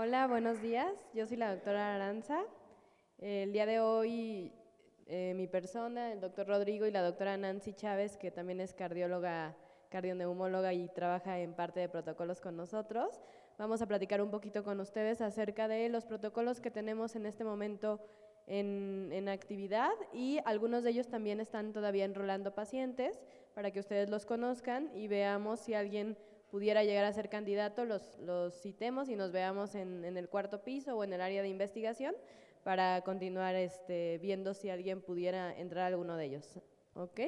Hola, buenos días. Yo soy la doctora Aranza. El día de hoy, mi persona, el doctor Rodrigo y la doctora Nancy Chávez, que también es cardióloga, cardioneumóloga y trabaja en parte de protocolos con nosotros, vamos a platicar un poquito con ustedes acerca de los protocolos que tenemos en este momento en actividad, y algunos de ellos también están todavía enrolando pacientes para que ustedes los conozcan y veamos si alguien pudiera llegar a ser candidato, los citemos y nos veamos en el cuarto piso o en el área de investigación para continuar viendo si alguien pudiera entrar a alguno de ellos. ¿Ok?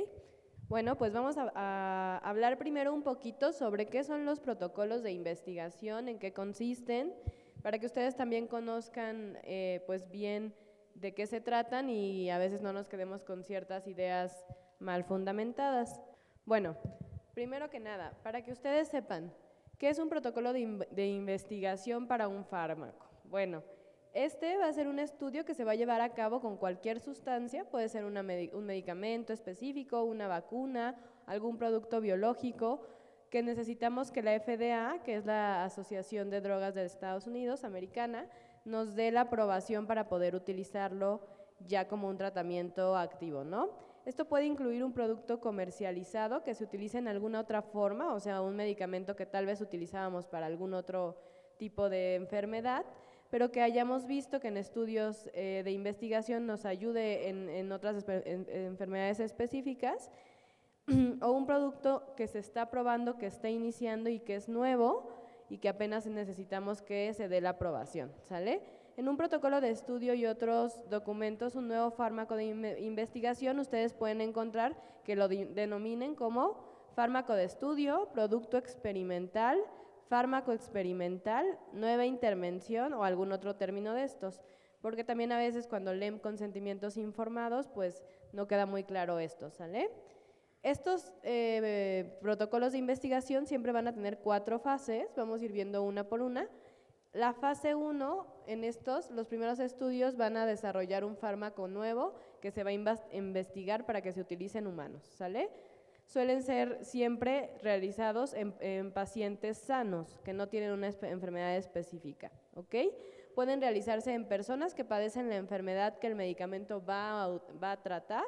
Bueno, pues vamos a hablar primero un poquito sobre qué son los protocolos de investigación, en qué consisten, para que ustedes también conozcan pues bien de qué se tratan y a veces no nos quedemos con ciertas ideas mal fundamentadas. Bueno, primero que nada, para que ustedes sepan, ¿qué es un protocolo de investigación para un fármaco? Bueno, este va a ser un estudio que se va a llevar a cabo con cualquier sustancia, puede ser un medicamento específico, una vacuna, algún producto biológico, que necesitamos que la FDA, que es la Asociación de Drogas de Estados Unidos, americana, nos dé la aprobación para poder utilizarlo ya como un tratamiento activo, ¿no? Esto puede incluir un producto comercializado que se utilice en alguna otra forma, o sea, un medicamento que tal vez utilizábamos para algún otro tipo de enfermedad, pero que hayamos visto que en estudios de investigación nos ayude en otras enfermedades específicas, o un producto que se está probando, que está iniciando y que es nuevo y que apenas necesitamos que se dé la aprobación, ¿sale? En un protocolo de estudio y otros documentos, un nuevo fármaco de investigación, ustedes pueden encontrar que lo denominen como fármaco de estudio, producto experimental, fármaco experimental, nueva intervención o algún otro término de estos, porque también a veces cuando leen consentimientos informados, pues no queda muy claro esto, ¿sale? Estos protocolos de investigación siempre van a tener 4 fases, vamos a ir viendo una por una. La fase 1, en estos, los primeros estudios van a desarrollar un fármaco nuevo que se va a investigar para que se utilice en humanos, ¿sale? Suelen ser siempre realizados en pacientes sanos, que no tienen una enfermedad específica, ¿ok? Pueden realizarse en personas que padecen la enfermedad que el medicamento va a tratar,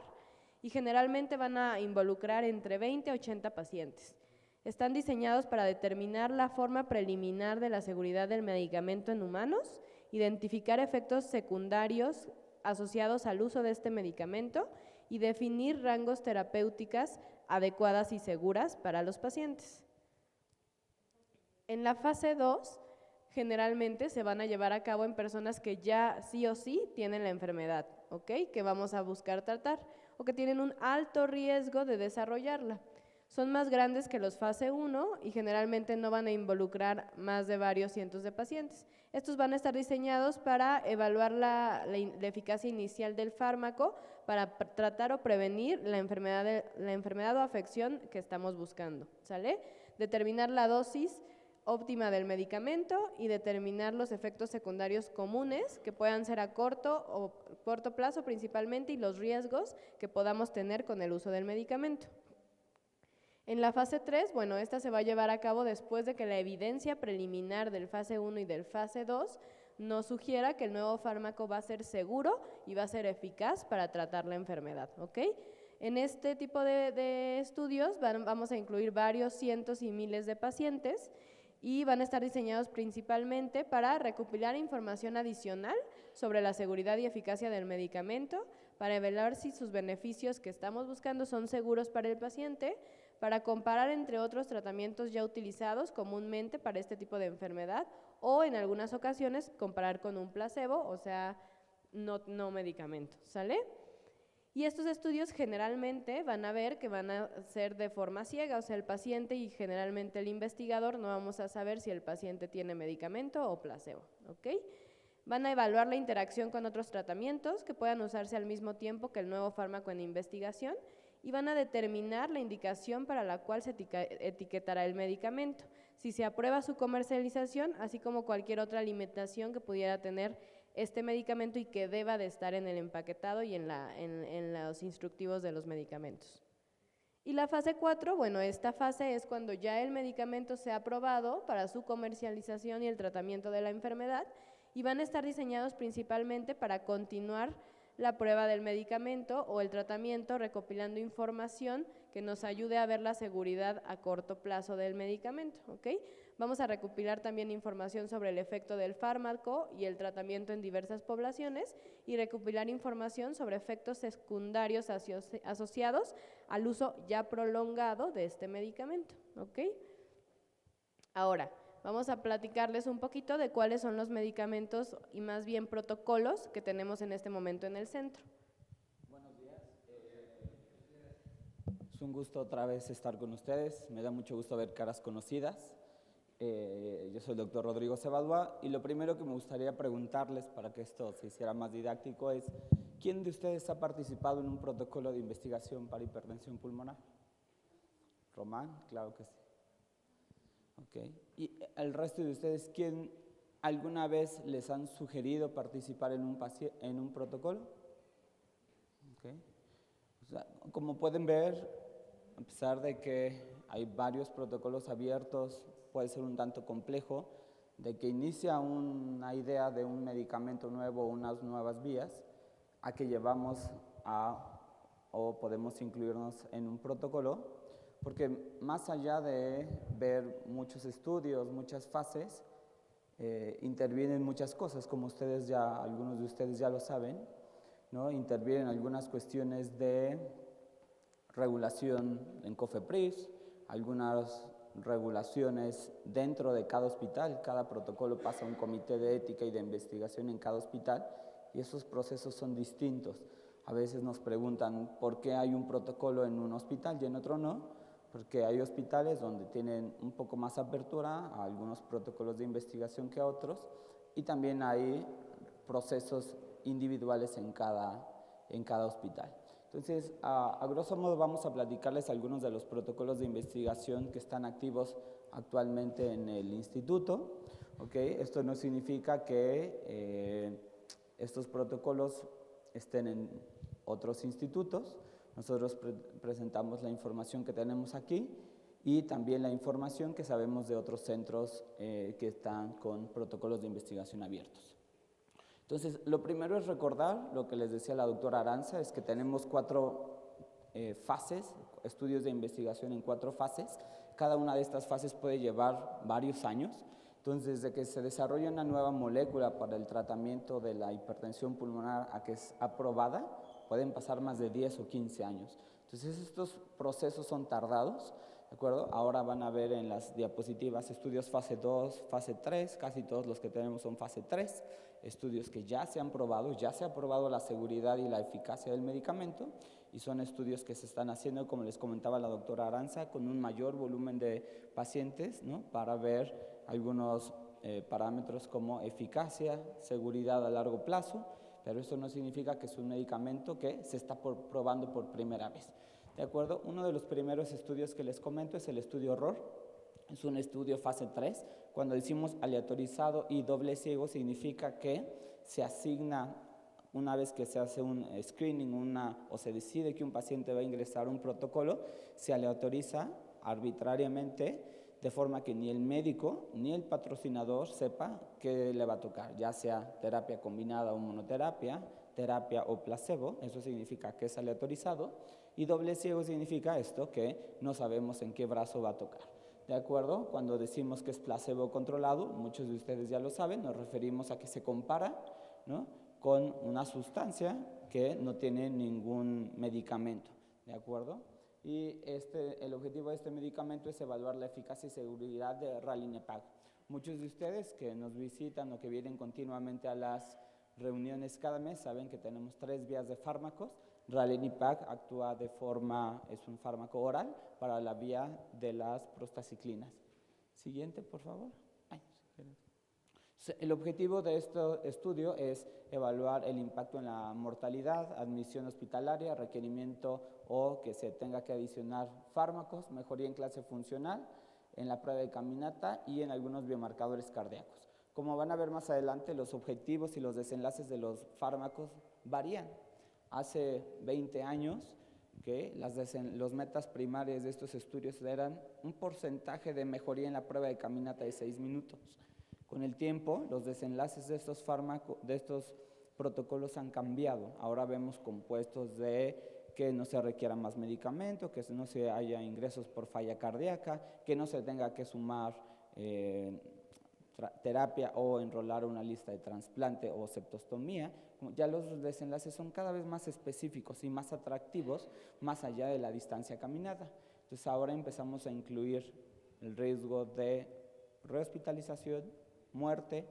y generalmente van a involucrar entre 20 a 80 pacientes. Están diseñados para determinar la forma preliminar de la seguridad del medicamento en humanos, identificar efectos secundarios asociados al uso de este medicamento y definir rangos terapéuticas adecuadas y seguras para los pacientes. En la fase 2, generalmente se van a llevar a cabo en personas que ya sí o sí tienen la enfermedad, ¿ok? Que vamos a buscar tratar, o que tienen un alto riesgo de desarrollarla. Son más grandes que los fase 1 y generalmente no van a involucrar más de varios cientos de pacientes. Estos van a estar diseñados para evaluar la eficacia inicial del fármaco para tratar o prevenir la enfermedad o afección que estamos buscando, ¿sale? Determinar la dosis óptima del medicamento y determinar los efectos secundarios comunes que puedan ser a corto plazo principalmente, y los riesgos que podamos tener con el uso del medicamento. En la fase 3, bueno, esta se va a llevar a cabo después de que la evidencia preliminar del fase 1 y del fase 2 nos sugiera que el nuevo fármaco va a ser seguro y va a ser eficaz para tratar la enfermedad, ¿ok? En este tipo de estudios vamos a incluir varios cientos y miles de pacientes, y van a estar diseñados principalmente para recopilar información adicional sobre la seguridad y eficacia del medicamento, para evaluar si sus beneficios que estamos buscando son seguros para el paciente, para comparar entre otros tratamientos ya utilizados comúnmente para este tipo de enfermedad, o en algunas ocasiones comparar con un placebo, o sea, no medicamento, ¿sale? Y estos estudios generalmente van a ver que van a ser de forma ciega, o sea, el paciente y generalmente el investigador no vamos a saber si el paciente tiene medicamento o placebo, ¿ok? Van a evaluar la interacción con otros tratamientos que puedan usarse al mismo tiempo que el nuevo fármaco en investigación, y van a determinar la indicación para la cual se etiquetará el medicamento, si se aprueba su comercialización, así como cualquier otra limitación que pudiera tener este medicamento y que deba de estar en el empaquetado y en los instructivos de los medicamentos. Y la fase 4, bueno, esta fase es cuando ya el medicamento se ha aprobado para su comercialización y el tratamiento de la enfermedad y van a estar diseñados principalmente para continuar la prueba del medicamento o el tratamiento recopilando información que nos ayude a ver la seguridad a corto plazo del medicamento, ¿ok? Vamos a recopilar también información sobre el efecto del fármaco y el tratamiento en diversas poblaciones y recopilar información sobre efectos secundarios asociados al uso ya prolongado de este medicamento, ¿ok? Ahora, vamos a platicarles un poquito de cuáles son los medicamentos y más bien protocolos que tenemos en este momento en el centro. Buenos días. Es un gusto otra vez estar con ustedes. Me da mucho gusto ver caras conocidas. Yo soy el doctor Rodrigo Sebaldúa y lo primero que me gustaría preguntarles para que esto se hiciera más didáctico es ¿quién de ustedes ha participado en un protocolo de investigación para hipertensión pulmonar? Román, claro que sí. Okay. ¿Y el resto de ustedes, quién alguna vez les han sugerido participar en un protocolo? Okay. O sea, como pueden ver, a pesar de que hay varios protocolos abiertos, puede ser un tanto complejo, de que inicia una idea de un medicamento nuevo, unas nuevas vías, a que llevamos o podemos incluirnos en un protocolo, porque más allá de ver muchos estudios, muchas fases, intervienen muchas cosas, como algunos de ustedes ya lo saben, ¿no? Intervienen algunas cuestiones de regulación en COFEPRIS, algunas regulaciones dentro de cada hospital, cada protocolo pasa a un comité de ética y de investigación en cada hospital y esos procesos son distintos. A veces nos preguntan por qué hay un protocolo en un hospital y en otro no, porque hay hospitales donde tienen un poco más apertura a algunos protocolos de investigación que a otros y también hay procesos individuales en cada hospital. Entonces, a grosso modo vamos a platicarles algunos de los protocolos de investigación que están activos actualmente en el instituto. ¿Okay? Esto no significa que estos protocolos estén en otros institutos. Nosotros presentamos la información que tenemos aquí y también la información que sabemos de otros centros que están con protocolos de investigación abiertos. Entonces, lo primero es recordar lo que les decía la doctora Aranza, es que tenemos 4 fases, estudios de investigación en 4 fases. Cada una de estas fases puede llevar varios años. Entonces, desde que se desarrolla una nueva molécula para el tratamiento de la hipertensión pulmonar a que es aprobada, pueden pasar más de 10 o 15 años. Entonces, estos procesos son tardados, ¿de acuerdo? Ahora van a ver en las diapositivas estudios fase 2, fase 3, casi todos los que tenemos son fase 3, estudios que ya se han probado, ya se ha probado la seguridad y la eficacia del medicamento y son estudios que se están haciendo, como les comentaba la doctora Aranza, con un mayor volumen de pacientes, ¿no? Para ver algunos parámetros como eficacia, seguridad a largo plazo, pero eso no significa que es un medicamento que se está probando por primera vez. ¿De acuerdo? Uno de los primeros estudios que les comento es el estudio ROR. Es un estudio fase 3. Cuando decimos aleatorizado y doble ciego, significa que se asigna, una vez que se hace un screening o se decide que un paciente va a ingresar a un protocolo, se aleatoriza arbitrariamente de forma que ni el médico ni el patrocinador sepa qué le va a tocar, ya sea terapia combinada o monoterapia, terapia o placebo, eso significa que es aleatorizado, y doble ciego significa esto, que no sabemos en qué brazo va a tocar. ¿De acuerdo? Cuando decimos que es placebo controlado, muchos de ustedes ya lo saben, nos referimos a que se compara, ¿no?, con una sustancia que no tiene ningún medicamento. ¿De acuerdo? Y el objetivo de este medicamento es evaluar la eficacia y seguridad de Ralinepag. Muchos de ustedes que nos visitan o que vienen continuamente a las reuniones cada mes saben que tenemos 3 vías de fármacos. Ralinepag actúa es un fármaco oral para la vía de las prostaciclinas. Siguiente, por favor. El objetivo de este estudio es evaluar el impacto en la mortalidad, admisión hospitalaria, requerimiento o que se tenga que adicionar fármacos, mejoría en clase funcional, en la prueba de caminata y en algunos biomarcadores cardíacos. Como van a ver más adelante, los objetivos y los desenlaces de los fármacos varían. Hace 20 años ¿ok? Los metas primarias de estos estudios eran un porcentaje de mejoría en la prueba de caminata de 6 minutos. Con el tiempo, los desenlaces de estos protocolos han cambiado. Ahora vemos compuestos de que no se requiera más medicamento, que no se haya ingresos por falla cardíaca, que no se tenga que sumar terapia o enrolar una lista de trasplante o septostomía. Ya los desenlaces son cada vez más específicos y más atractivos, más allá de la distancia caminada. Entonces ahora empezamos a incluir el riesgo de rehospitalización, muerte,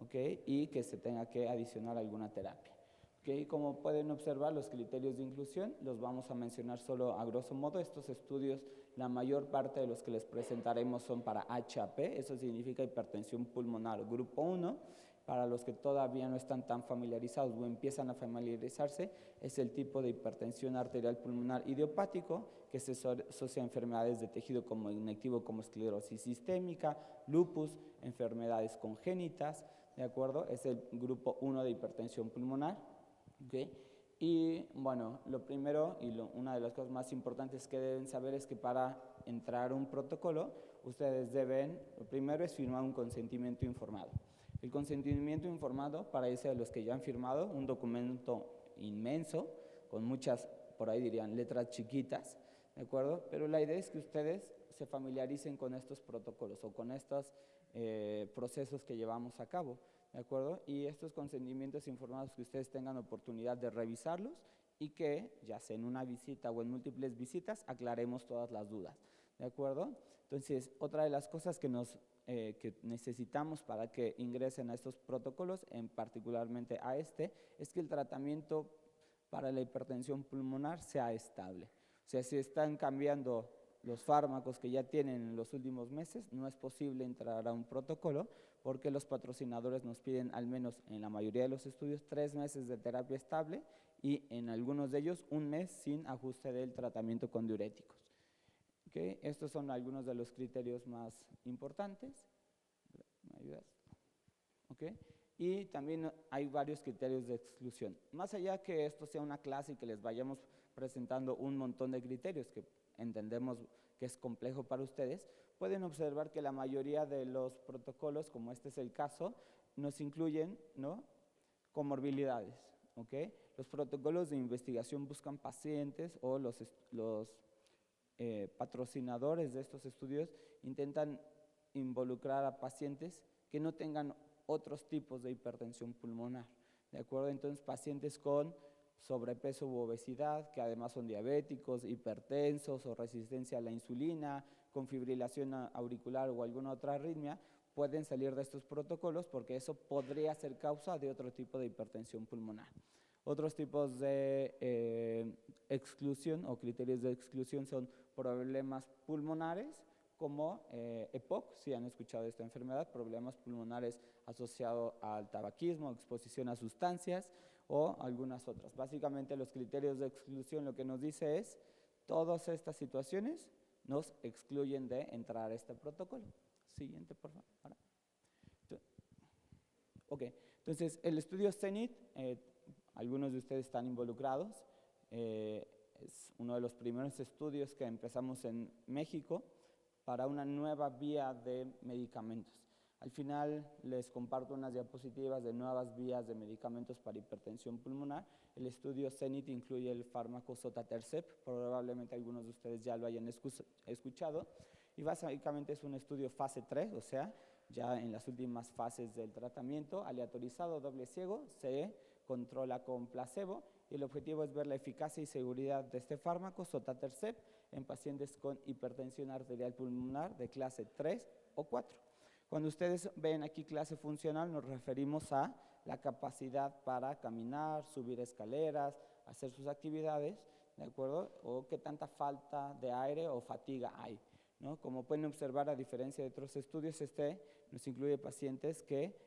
¿okay? Y que se tenga que adicionar alguna terapia. ¿Okay? Como pueden observar, los criterios de inclusión los vamos a mencionar solo a grosso modo. Estos estudios, la mayor parte de los que les presentaremos son para HAP, eso significa hipertensión pulmonar grupo 1. Para los que todavía no están tan familiarizados o empiezan a familiarizarse, es el tipo de hipertensión arterial pulmonar idiopático que se asocia a enfermedades de tejido conectivo como esclerosis sistémica, lupus, enfermedades congénitas, ¿de acuerdo? Es el grupo 1 de hipertensión pulmonar. ¿Okay? Y bueno, lo primero y una de las cosas más importantes que deben saber es que para entrar a un protocolo, ustedes deben, lo primero es firmar un consentimiento informado. El consentimiento informado, para ese de los que ya han firmado, un documento inmenso, con muchas, por ahí dirían, letras chiquitas, ¿de acuerdo? Pero la idea es que ustedes se familiaricen con estos protocolos o con estos procesos que llevamos a cabo, ¿de acuerdo? Y estos consentimientos informados que ustedes tengan oportunidad de revisarlos y que, ya sea en una visita o en múltiples visitas, aclaremos todas las dudas, ¿de acuerdo? Entonces, otra de las cosas que necesitamos para que ingresen a estos protocolos, particularmente a es que el tratamiento para la hipertensión pulmonar sea estable. O sea, si están cambiando los fármacos que ya tienen en los últimos meses, no es posible entrar a un protocolo porque los patrocinadores nos piden al menos en la mayoría de los estudios 3 meses de terapia estable y en algunos de ellos 1 mes sin ajuste del tratamiento con diuréticos. ¿Okay? Estos son algunos de los criterios más importantes. ¿Me ayudas? ¿Okay? Y también hay varios criterios de exclusión. Más allá que esto sea una clase y que les vayamos presentando un montón de criterios que entendemos que es complejo para ustedes, pueden observar que la mayoría de los protocolos, como este es el caso, nos incluyen, ¿no?, comorbilidades. ¿Okay? Los protocolos de investigación buscan pacientes o los patrocinadores de estos estudios intentan involucrar a pacientes que no tengan otros tipos de hipertensión pulmonar, ¿de acuerdo? Entonces, pacientes con sobrepeso u obesidad, que además son diabéticos, hipertensos o resistencia a la insulina, con fibrilación auricular o alguna otra arritmia, pueden salir de estos protocolos porque eso podría ser causa de otro tipo de hipertensión pulmonar. Otros tipos de exclusión o criterios de exclusión son problemas pulmonares como EPOC, si han escuchado de esta enfermedad, problemas pulmonares asociados al tabaquismo, exposición a sustancias o algunas otras. Básicamente los criterios de exclusión lo que nos dice es todas estas situaciones nos excluyen de entrar a este protocolo. Siguiente, por favor. Ahora. Ok, entonces el estudio CENIT, algunos de ustedes están involucrados, es uno de los primeros estudios que empezamos en México para una nueva vía de medicamentos. Al final les comparto unas diapositivas de nuevas vías de medicamentos para hipertensión pulmonar. El estudio CENIT incluye el fármaco sotatercept, probablemente algunos de ustedes ya lo hayan escuchado, y básicamente es un estudio fase 3, o sea, ya en las últimas fases del tratamiento, aleatorizado, doble ciego, se controla con placebo, y el objetivo es ver la eficacia y seguridad de este fármaco, sotatercept, en pacientes con hipertensión arterial pulmonar de clase 3 o 4. Cuando ustedes ven aquí clase funcional, nos referimos a la capacidad para caminar, subir escaleras, hacer sus actividades, ¿de acuerdo? O qué tanta falta de aire o fatiga hay, ¿no? Como pueden observar, a diferencia de otros estudios, este nos incluye pacientes que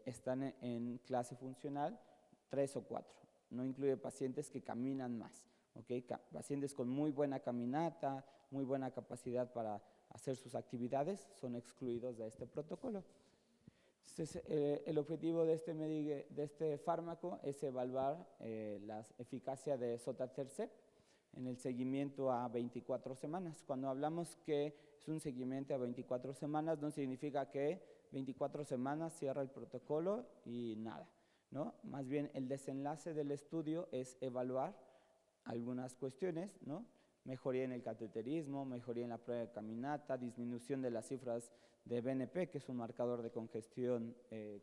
están en clase funcional 3 o 4. No incluye pacientes que caminan más, ¿okay? Pacientes con muy buena caminata, muy buena capacidad para hacer sus actividades, son excluidos de este protocolo. Entonces, el objetivo de este fármaco es evaluar la eficacia de sotatercept en el seguimiento a 24 semanas. Cuando hablamos que es un seguimiento a 24 semanas, no significa que 24 semanas cierra el protocolo y nada, ¿no? Más bien el desenlace del estudio es evaluar algunas cuestiones, ¿no? Mejoría en el cateterismo, mejoría en la prueba de caminata, disminución de las cifras de BNP, que es un marcador de congestión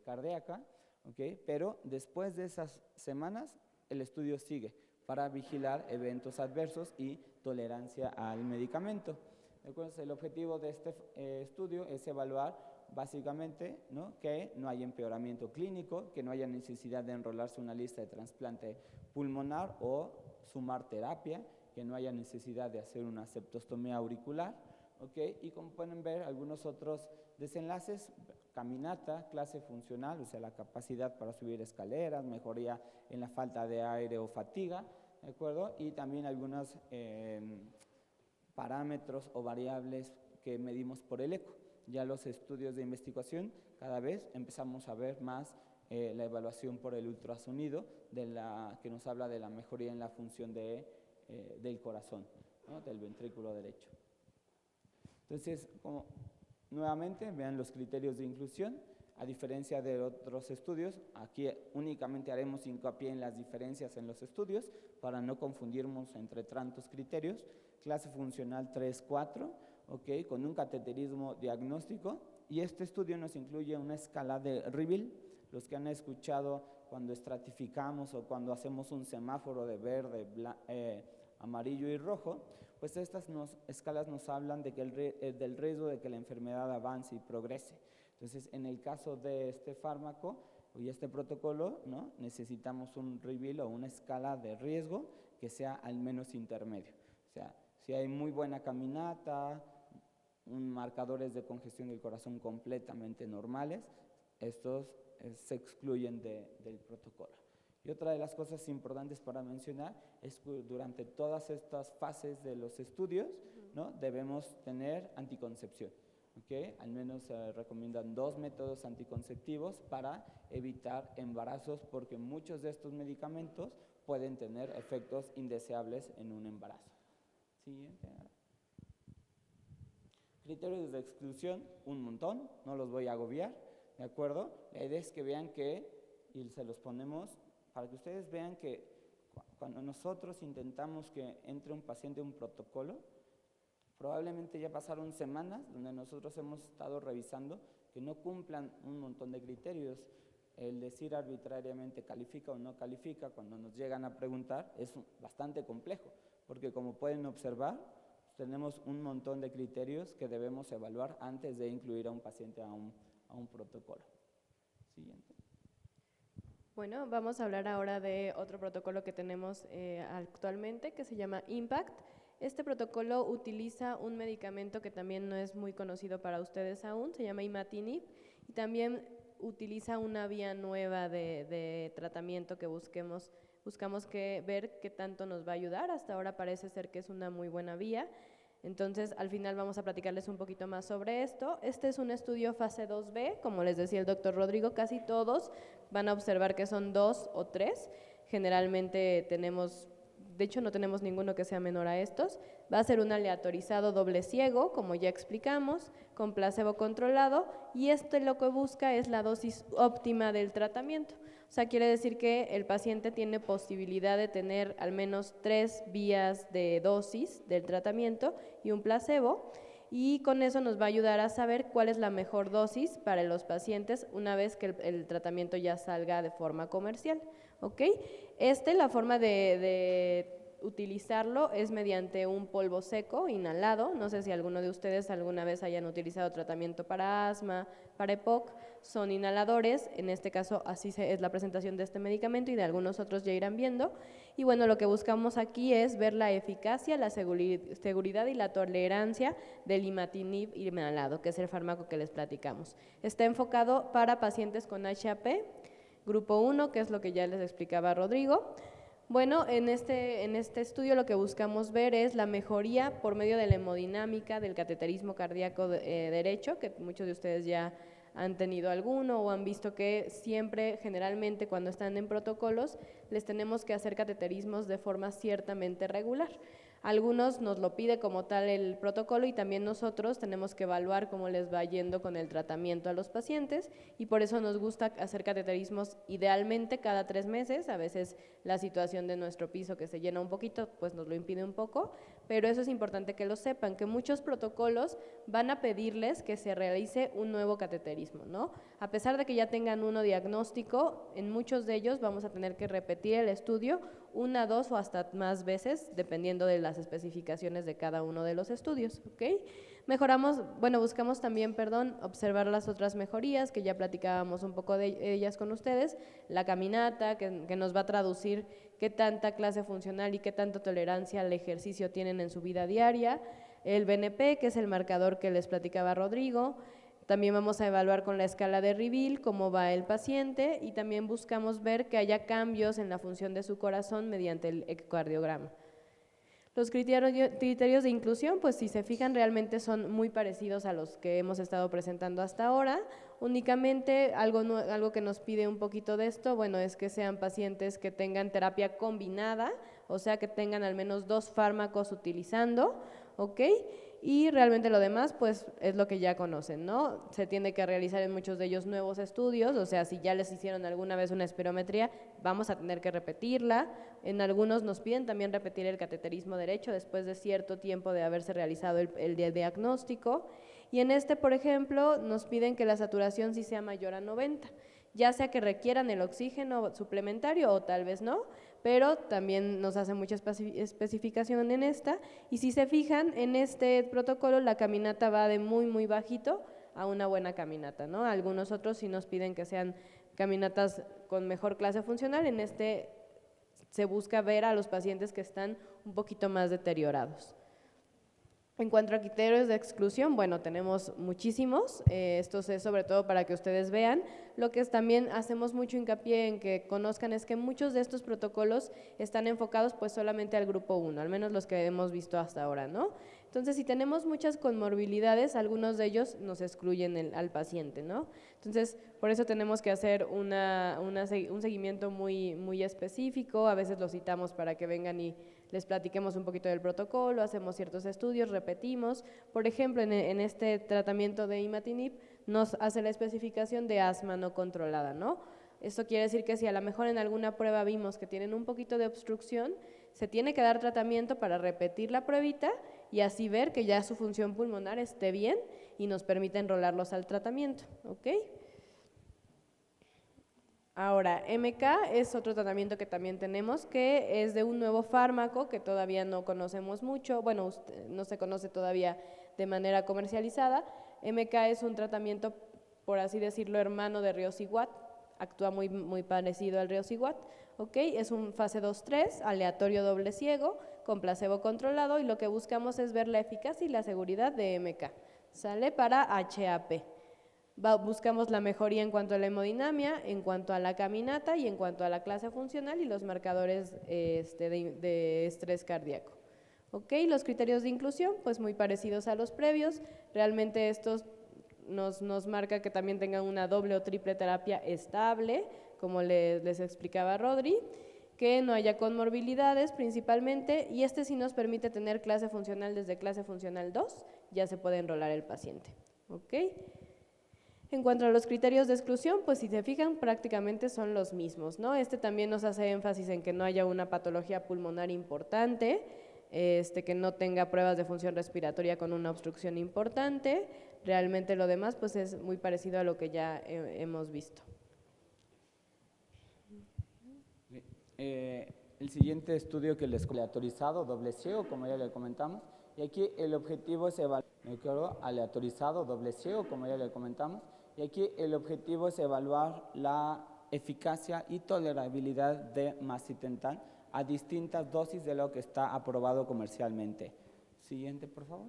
cardíaca, ¿okay? Pero después de esas semanas el estudio sigue para vigilar eventos adversos y tolerancia al medicamento. Entonces, el objetivo de este estudio es evaluar básicamente, ¿no?, que no haya empeoramiento clínico, que no haya necesidad de enrolarse en una lista de trasplante pulmonar o sumar terapia, que no haya necesidad de hacer una septostomía auricular, ¿okay? Y como pueden ver, algunos otros desenlaces: caminata, clase funcional, o sea, la capacidad para subir escaleras, mejoría en la falta de aire o fatiga, ¿de acuerdo? Y también algunos parámetros o variables que medimos por el eco. Ya los estudios de investigación, cada vez empezamos a ver más la evaluación por el ultrasonido, que nos habla de la mejoría en la función del corazón, ¿no?, del ventrículo derecho. Entonces, nuevamente, vean los criterios de inclusión. A diferencia de otros estudios, aquí únicamente haremos hincapié en las diferencias en los estudios para no confundirnos entre tantos criterios. Clase funcional 3-4, ¿okay?, con un cateterismo diagnóstico, y este estudio nos incluye una escala de Reville. Los que han escuchado cuando estratificamos o cuando hacemos un semáforo de verde, amarillo y rojo, pues estas escalas nos hablan de que del riesgo de que la enfermedad avance y progrese. Entonces, en el caso de este fármaco y este protocolo, ¿no?, necesitamos un Reville o una escala de riesgo que sea al menos intermedio. O sea, si hay muy buena caminata, marcadores de congestión del corazón completamente normales, estos se excluyen del protocolo. Y otra de las cosas importantes para mencionar es que durante todas estas fases de los estudios, ¿no?, debemos tener anticoncepción. ¿Okay? Al menos se recomiendan 2 métodos anticonceptivos para evitar embarazos, porque muchos de estos medicamentos pueden tener efectos indeseables en un embarazo. Siguiente. Criterios de exclusión, un montón, no los voy a agobiar, ¿de acuerdo? La idea es que vean y se los ponemos para que ustedes vean que cuando nosotros intentamos que entre un paciente a un protocolo, probablemente ya pasaron semanas donde nosotros hemos estado revisando que no cumplan un montón de criterios. El decir arbitrariamente califica o no califica, cuando nos llegan a preguntar, es bastante complejo, porque como pueden observar, tenemos un montón de criterios que debemos evaluar antes de incluir a un paciente a un protocolo. Siguiente. Bueno, vamos a hablar ahora de otro protocolo que tenemos actualmente, que se llama IMPACT. Este protocolo utiliza un medicamento que también no es muy conocido para ustedes aún, se llama imatinib, y también utiliza una vía nueva de tratamiento que buscamos ver qué tanto nos va a ayudar. Hasta ahora parece ser que es una muy buena vía. Entonces, al final vamos a platicarles un poquito más sobre esto. Este es un estudio fase 2B, como les decía el doctor Rodrigo, casi todos van a observar que son 2 o 3. Generalmente de hecho no tenemos ninguno que sea menor a estos. Va a ser un aleatorizado doble ciego, como ya explicamos, con placebo controlado, y lo que busca es la dosis óptima del tratamiento. O sea, quiere decir que el paciente tiene posibilidad de tener al menos 3 vías de dosis del tratamiento y un placebo, y con eso nos va a ayudar a saber cuál es la mejor dosis para los pacientes una vez que el tratamiento ya salga de forma comercial. ¿Ok? La forma de utilizarlo es mediante un polvo seco inhalado. No sé si alguno de ustedes alguna vez hayan utilizado tratamiento para asma, para EPOC. Son inhaladores, en este caso así es la presentación de este medicamento, y de algunos otros ya irán viendo. Y bueno, lo que buscamos aquí es ver la eficacia, la seguridad y la tolerancia del imatinib inhalado, que es el fármaco que les platicamos. Está enfocado para pacientes con HAP, grupo 1, que es lo que ya les explicaba Rodrigo. Bueno, en este estudio lo que buscamos ver es la mejoría por medio de la hemodinámica del cateterismo cardíaco derecho, que muchos de ustedes ya han tenido alguno o han visto que siempre, generalmente, cuando están en protocolos, les tenemos que hacer cateterismos de forma ciertamente regular. Algunos nos lo pide como tal el protocolo y también nosotros tenemos que evaluar cómo les va yendo con el tratamiento a los pacientes y por eso nos gusta hacer cateterismos idealmente cada 3 meses. A veces la situación de nuestro piso que se llena un poquito pues nos lo impide un poco, pero eso es importante que lo sepan, que muchos protocolos van a pedirles que se realice un nuevo cateterismo, ¿no? A pesar de que ya tengan uno diagnóstico, en muchos de ellos vamos a tener que repetir el estudio 1, 2 o hasta más veces, dependiendo de las especificaciones de cada uno de los estudios, ¿ok? Buscamos también, observar las otras mejorías, que ya platicábamos un poco de ellas con ustedes, la caminata, que nos va a traducir qué tanta clase funcional y qué tanta tolerancia al ejercicio tienen en su vida diaria, el BNP, que es el marcador que les platicaba Rodrigo. También vamos a evaluar con la escala de Reveal cómo va el paciente y también buscamos ver que haya cambios en la función de su corazón mediante el ecocardiograma. Los criterios de inclusión, pues si se fijan, realmente son muy parecidos a los que hemos estado presentando hasta ahora. Únicamente algo que nos pide un poquito de esto, bueno, es que sean pacientes que tengan terapia combinada, o sea, que tengan al menos 2 fármacos utilizando, ¿ok? Y realmente lo demás, pues, es lo que ya conocen, ¿no? Se tiene que realizar en muchos de ellos nuevos estudios, o sea, si ya les hicieron alguna vez una espirometría, vamos a tener que repetirla. En algunos nos piden también repetir el cateterismo derecho después de cierto tiempo de haberse realizado el diagnóstico. Y en este, por ejemplo, nos piden que la saturación sí sea mayor a 90, ya sea que requieran el oxígeno suplementario o tal vez no, pero también nos hace mucha especificación en esta, y si se fijan, en este protocolo la caminata va de muy, muy bajito a una buena caminata, ¿no? Algunos otros sí nos piden que sean caminatas con mejor clase funcional, en este se busca ver a los pacientes que están un poquito más deteriorados. En cuanto a criterios de exclusión, bueno, tenemos muchísimos, estos es sobre todo para que ustedes vean. Lo que también hacemos mucho hincapié en que conozcan es que muchos de estos protocolos están enfocados pues solamente al grupo 1, al menos los que hemos visto hasta ahora, ¿no? Entonces, si tenemos muchas comorbilidades, algunos de ellos nos excluyen al paciente, ¿no? Entonces, por eso tenemos que hacer un seguimiento muy, muy específico, a veces los citamos para que vengan y les platiquemos un poquito del protocolo, hacemos ciertos estudios, repetimos. Por ejemplo, en este tratamiento de imatinib nos hace la especificación de asma no controlada, ¿no? Esto quiere decir que si a lo mejor en alguna prueba vimos que tienen un poquito de obstrucción, se tiene que dar tratamiento para repetir la pruebita y así ver que ya su función pulmonar esté bien y nos permite enrolarlos al tratamiento, ¿ok? Ahora, MK es otro tratamiento que también tenemos, que es de un nuevo fármaco que todavía no conocemos mucho, bueno, no se conoce todavía de manera comercializada. MK es un tratamiento, por así decirlo, hermano de Riociguat, actúa muy, muy parecido al Riociguat, ¿ok? Es un fase 2-3, aleatorio doble ciego, con placebo controlado, y lo que buscamos es ver la eficacia y la seguridad de MK, ¿sale? Para HAP. Buscamos la mejoría en cuanto a la hemodinamia, en cuanto a la caminata y en cuanto a la clase funcional y los marcadores de estrés cardíaco. ¿Ok? Los criterios de inclusión, pues muy parecidos a los previos. Realmente estos nos marca que también tengan una doble o triple terapia estable, como les explicaba Rodri, que no haya comorbilidades principalmente, y sí nos permite tener clase funcional desde clase funcional 2, ya se puede enrolar el paciente. ¿Ok? En cuanto a los criterios de exclusión, pues si se fijan, prácticamente son los mismos, ¿no? También nos hace énfasis en que no haya una patología pulmonar importante, que no tenga pruebas de función respiratoria con una obstrucción importante. Realmente lo demás pues es muy parecido a lo que ya hemos visto. El siguiente estudio que les aleatorizado, doble ciego, como ya le comentamos, y aquí el objetivo es evaluar aleatorizado, doble ciego, como ya le comentamos, y aquí el objetivo es evaluar la eficacia y tolerabilidad de macitentan a distintas dosis de lo que está aprobado comercialmente. Siguiente, por favor.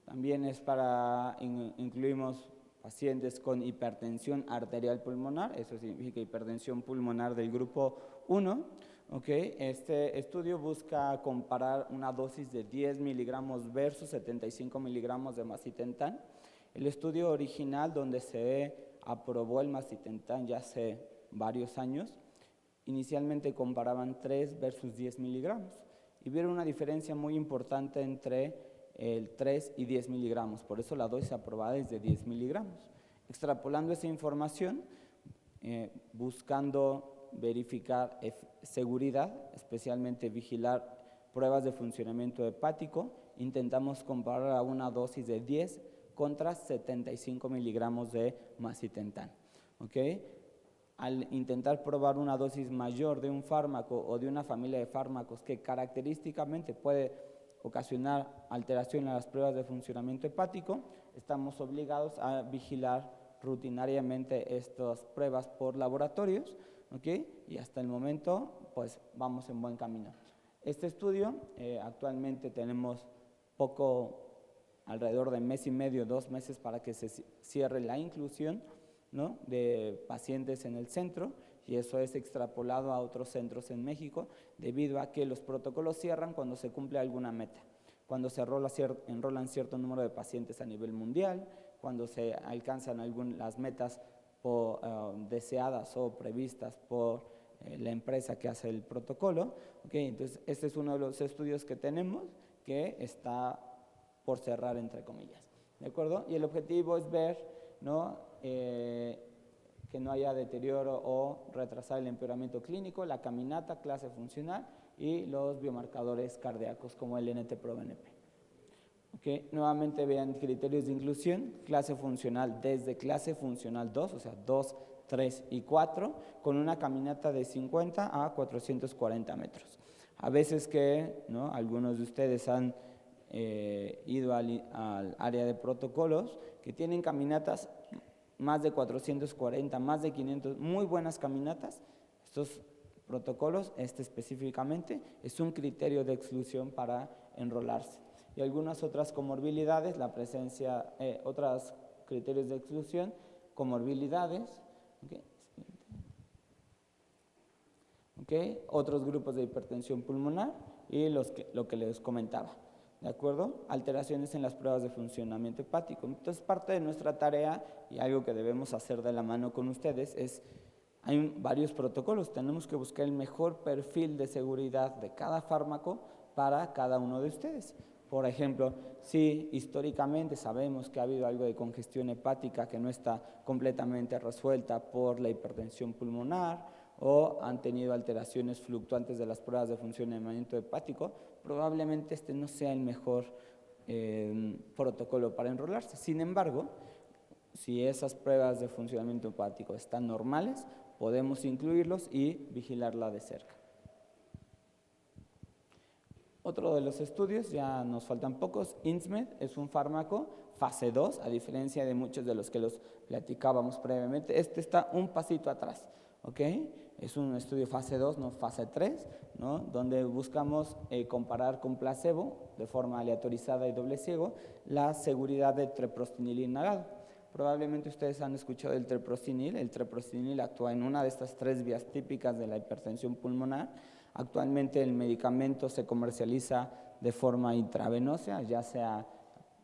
También es para, incluimos pacientes con hipertensión arterial pulmonar, eso significa hipertensión pulmonar del grupo 1. Okay. Este estudio busca comparar una dosis de 10 miligramos versus 75 miligramos de macitentan. El estudio original, donde se aprobó el macitentan ya hace varios años, inicialmente comparaban 3 versus 10 miligramos y vieron una diferencia muy importante entre el 3 y 10 miligramos, por eso la dosis aprobada es de 10 miligramos. Extrapolando esa información, buscando verificar seguridad, especialmente vigilar pruebas de funcionamiento hepático, intentamos comparar a una dosis de 10 contra 75 miligramos de macitentan. ¿Okay? Al intentar probar una dosis mayor de un fármaco o de una familia de fármacos que característicamente puede ocasionar alteración en las pruebas de funcionamiento hepático, estamos obligados a vigilar rutinariamente estas pruebas por laboratorios, ¿okay? Y hasta el momento pues vamos en buen camino. Este estudio, actualmente tenemos alrededor de mes y medio, 2 meses para que se cierre la inclusión, ¿no?, de pacientes en el centro, y eso es extrapolado a otros centros en México, debido a que los protocolos cierran cuando se cumple alguna meta, cuando se enrolan cierto número de pacientes a nivel mundial, cuando se alcanzan las metas deseadas o previstas por la empresa que hace el protocolo. ¿Okay? Entonces, este es uno de los estudios que tenemos que está por cerrar, entre comillas. ¿De acuerdo? Y el objetivo es ver, ¿no?, que no haya deterioro o retrasar el empeoramiento clínico, la caminata, clase funcional y los biomarcadores cardíacos como el NT-proBNP. ¿Okay? Nuevamente vean criterios de inclusión, clase funcional desde clase funcional 2, o sea 2, 3 y 4, con una caminata de 50 a 440 metros. A veces que, ¿no?, algunos de ustedes han ido al área de protocolos que tienen caminatas más de 440, más de 500, muy buenas caminatas. Estos protocolos, específicamente, es un criterio de exclusión para enrolarse. Y algunas otras comorbilidades, la presencia, otros criterios de exclusión, comorbilidades, ¿okay? Otros grupos de hipertensión pulmonar y lo que les comentaba. ¿De acuerdo? Alteraciones en las pruebas de funcionamiento hepático. Entonces, parte de nuestra tarea y algo que debemos hacer de la mano con ustedes es, hay varios protocolos, tenemos que buscar el mejor perfil de seguridad de cada fármaco para cada uno de ustedes. Por ejemplo, si históricamente sabemos que ha habido algo de congestión hepática que no está completamente resuelta por la hipertensión pulmonar, o han tenido alteraciones fluctuantes de las pruebas de funcionamiento hepático, probablemente este no sea el mejor protocolo para enrolarse. Sin embargo, si esas pruebas de funcionamiento hepático están normales, podemos incluirlos y vigilarla de cerca. Otro de los estudios, ya nos faltan pocos, Insmed es un fármaco fase 2, a diferencia de muchos de los que los platicábamos previamente. Este está un pasito atrás, ¿ok? Es un estudio fase 2, no fase 3, ¿no?, donde buscamos comparar con placebo, de forma aleatorizada y doble ciego, la seguridad del treprostinil inhalado. Probablemente ustedes han escuchado del treprostinil. El treprostinil actúa en una de estas 3 vías típicas de la hipertensión pulmonar. Actualmente el medicamento se comercializa de forma intravenosa, ya sea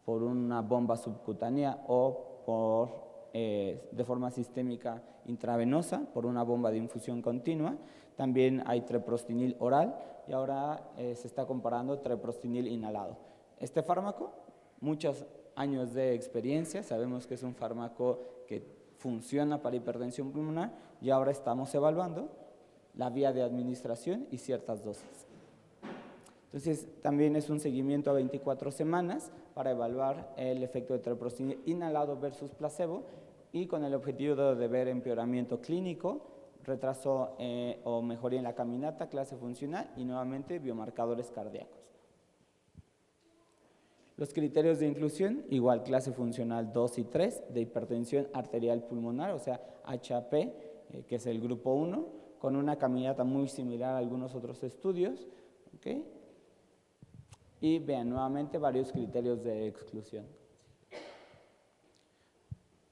por una bomba subcutánea o de forma sistémica intravenosa, por una bomba de infusión continua. También hay treprostinil oral y ahora se está comparando treprostinil inhalado. Este fármaco, muchos años de experiencia, sabemos que es un fármaco que funciona para hipertensión pulmonar y ahora estamos evaluando la vía de administración y ciertas dosis. Entonces, también es un seguimiento a 24 semanas para evaluar el efecto de treprostinil inhalado versus placebo y con el objetivo de ver empeoramiento clínico, retraso o mejoría en la caminata, clase funcional y nuevamente biomarcadores cardíacos. Los criterios de inclusión, igual clase funcional 2 y 3 de hipertensión arterial pulmonar, o sea, HAP, que es el grupo 1, con una caminata muy similar a algunos otros estudios, ¿okay? Y vean nuevamente varios criterios de exclusión.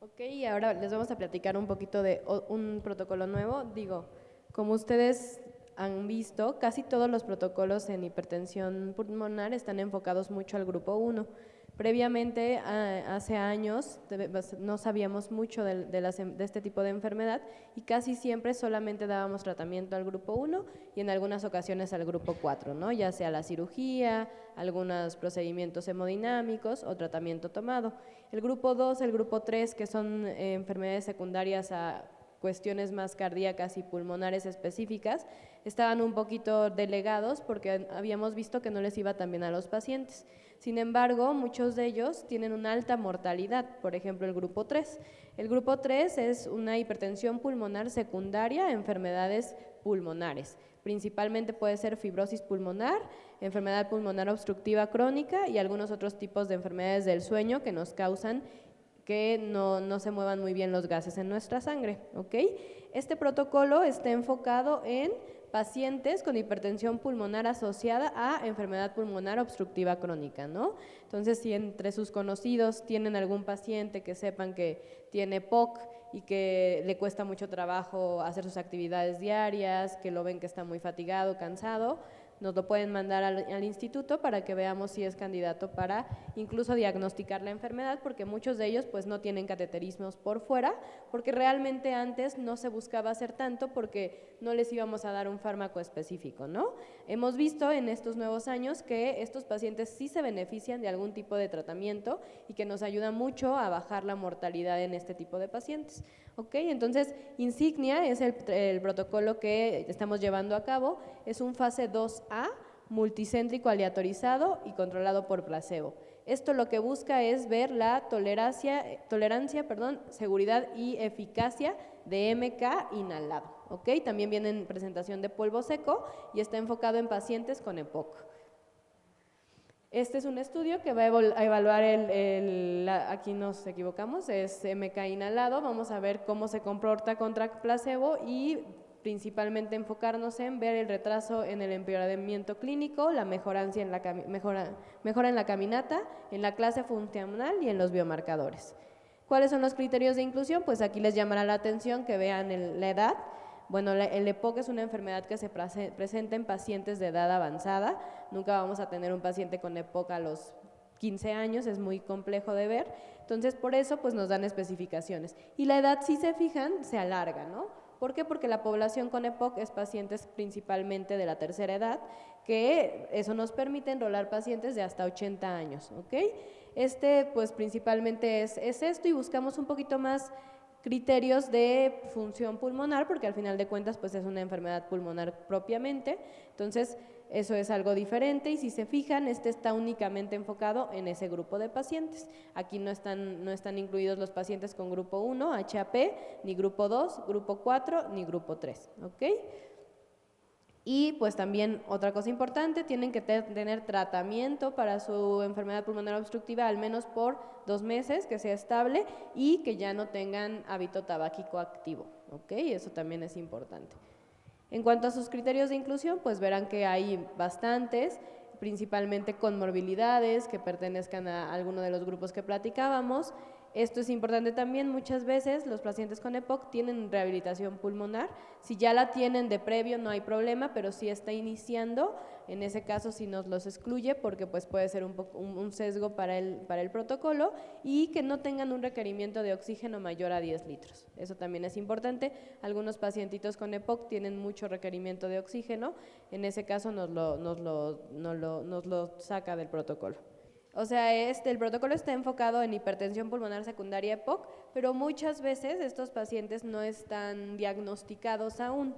Ok, y ahora les vamos a platicar un poquito de un protocolo nuevo. Digo, como ustedes han visto, casi todos los protocolos en hipertensión pulmonar están enfocados mucho al grupo 1, Previamente, hace años, no sabíamos mucho de este tipo de enfermedad y casi siempre solamente dábamos tratamiento al grupo 1 y en algunas ocasiones al grupo 4, ¿no? Ya sea la cirugía, algunos procedimientos hemodinámicos o tratamiento tomado. El grupo 2, el grupo 3, que son enfermedades secundarias a cuestiones más cardíacas y pulmonares específicas, estaban un poquito delegados porque habíamos visto que no les iba tan bien a los pacientes. Sin embargo, muchos de ellos tienen una alta mortalidad, por ejemplo el grupo 3. El grupo 3 es una hipertensión pulmonar secundaria a enfermedades pulmonares. Principalmente puede ser fibrosis pulmonar, enfermedad pulmonar obstructiva crónica y algunos otros tipos de enfermedades del sueño que nos causan que no se muevan muy bien los gases en nuestra sangre, ¿ok? Este protocolo está enfocado en pacientes con hipertensión pulmonar asociada a enfermedad pulmonar obstructiva crónica, ¿no? Entonces, si entre sus conocidos tienen algún paciente que sepan que tiene POC y que le cuesta mucho trabajo hacer sus actividades diarias, que lo ven que está muy fatigado, cansado, nos lo pueden mandar al instituto para que veamos si es candidato para incluso diagnosticar la enfermedad, porque muchos de ellos pues no tienen cateterismos por fuera, porque realmente antes no se buscaba hacer tanto porque no les íbamos a dar un fármaco específico, ¿no? Hemos visto en estos nuevos años que estos pacientes sí se benefician de algún tipo de tratamiento y que nos ayuda mucho a bajar la mortalidad en este tipo de pacientes. ¿Ok? Entonces, Insignia es el protocolo que estamos llevando a cabo, es un fase 2A, multicéntrico aleatorizado y controlado por placebo. Esto lo que busca es ver la tolerancia, seguridad y eficacia de MK inhalado. ¿Ok? También viene en presentación de polvo seco y está enfocado en pacientes con EPOC. Este es un estudio que va a evaluar aquí nos equivocamos, es MK inhalado, vamos a ver cómo se comporta contra placebo y principalmente enfocarnos en ver el retraso en el empeoramiento clínico, la mejora en la caminata, en la clase funcional y en los biomarcadores. ¿Cuáles son los criterios de inclusión? Pues aquí les llamará la atención que vean la edad. Bueno, el EPOC es una enfermedad que se presenta en pacientes de edad avanzada. Nunca vamos a tener un paciente con EPOC a los 15 años, es muy complejo de ver. Entonces, por eso pues nos dan especificaciones. Y la edad, si se fijan, se alarga, ¿no? ¿Por qué? Porque la población con EPOC es pacientes principalmente de la tercera edad, que eso nos permite enrolar pacientes de hasta 80 años, ¿ok? Pues principalmente es esto y buscamos un poquito más criterios de función pulmonar, porque al final de cuentas pues es una enfermedad pulmonar propiamente, entonces eso es algo diferente y si se fijan, está únicamente enfocado en ese grupo de pacientes. Aquí no están incluidos los pacientes con grupo 1, HAP, ni grupo 2, grupo 4, ni grupo 3, ¿ok? Y pues también otra cosa importante, tienen que tener tratamiento para su enfermedad pulmonar obstructiva al menos por 2 meses, que sea estable y que ya no tengan hábito tabáquico activo, ¿ok? Eso también es importante. En cuanto a sus criterios de inclusión, pues verán que hay bastantes, principalmente con morbilidades que pertenezcan a alguno de los grupos que platicábamos. Esto es importante también, muchas veces los pacientes con EPOC tienen rehabilitación pulmonar, si ya la tienen de previo no hay problema, pero si está iniciando, en ese caso sí nos los excluye porque pues puede ser un sesgo para el protocolo y que no tengan un requerimiento de oxígeno mayor a 10 litros. Eso también es importante, algunos pacientitos con EPOC tienen mucho requerimiento de oxígeno, en ese caso nos lo saca del protocolo. O sea, el protocolo está enfocado en hipertensión pulmonar secundaria EPOC, pero muchas veces estos pacientes no están diagnosticados aún,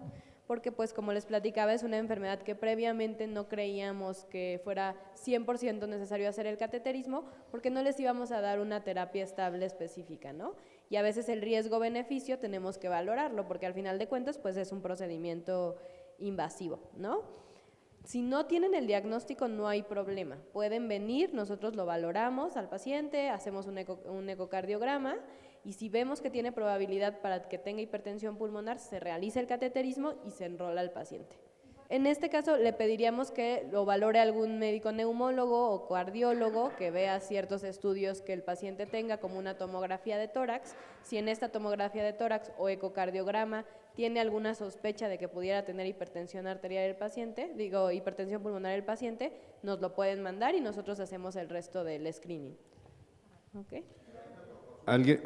porque pues como les platicaba es una enfermedad que previamente no creíamos que fuera 100% necesario hacer el cateterismo, porque no les íbamos a dar una terapia estable específica, ¿no? Y a veces el riesgo-beneficio tenemos que valorarlo, porque al final de cuentas pues es un procedimiento invasivo, ¿no? Si no tienen el diagnóstico no hay problema, pueden venir, nosotros lo valoramos al paciente, hacemos un ecocardiograma y si vemos que tiene probabilidad para que tenga hipertensión pulmonar, se realiza el cateterismo y se enrola al paciente. ¿Y por En este caso le pediríamos que lo valore algún médico neumólogo o cardiólogo que vea ciertos estudios que el paciente tenga, como una tomografía de tórax. Si en esta tomografía de tórax o ecocardiograma tiene alguna sospecha de que pudiera tener hipertensión arterial el paciente, hipertensión pulmonar el paciente, nos lo pueden mandar y nosotros hacemos el resto del screening. ¿Okay? ¿Alguien?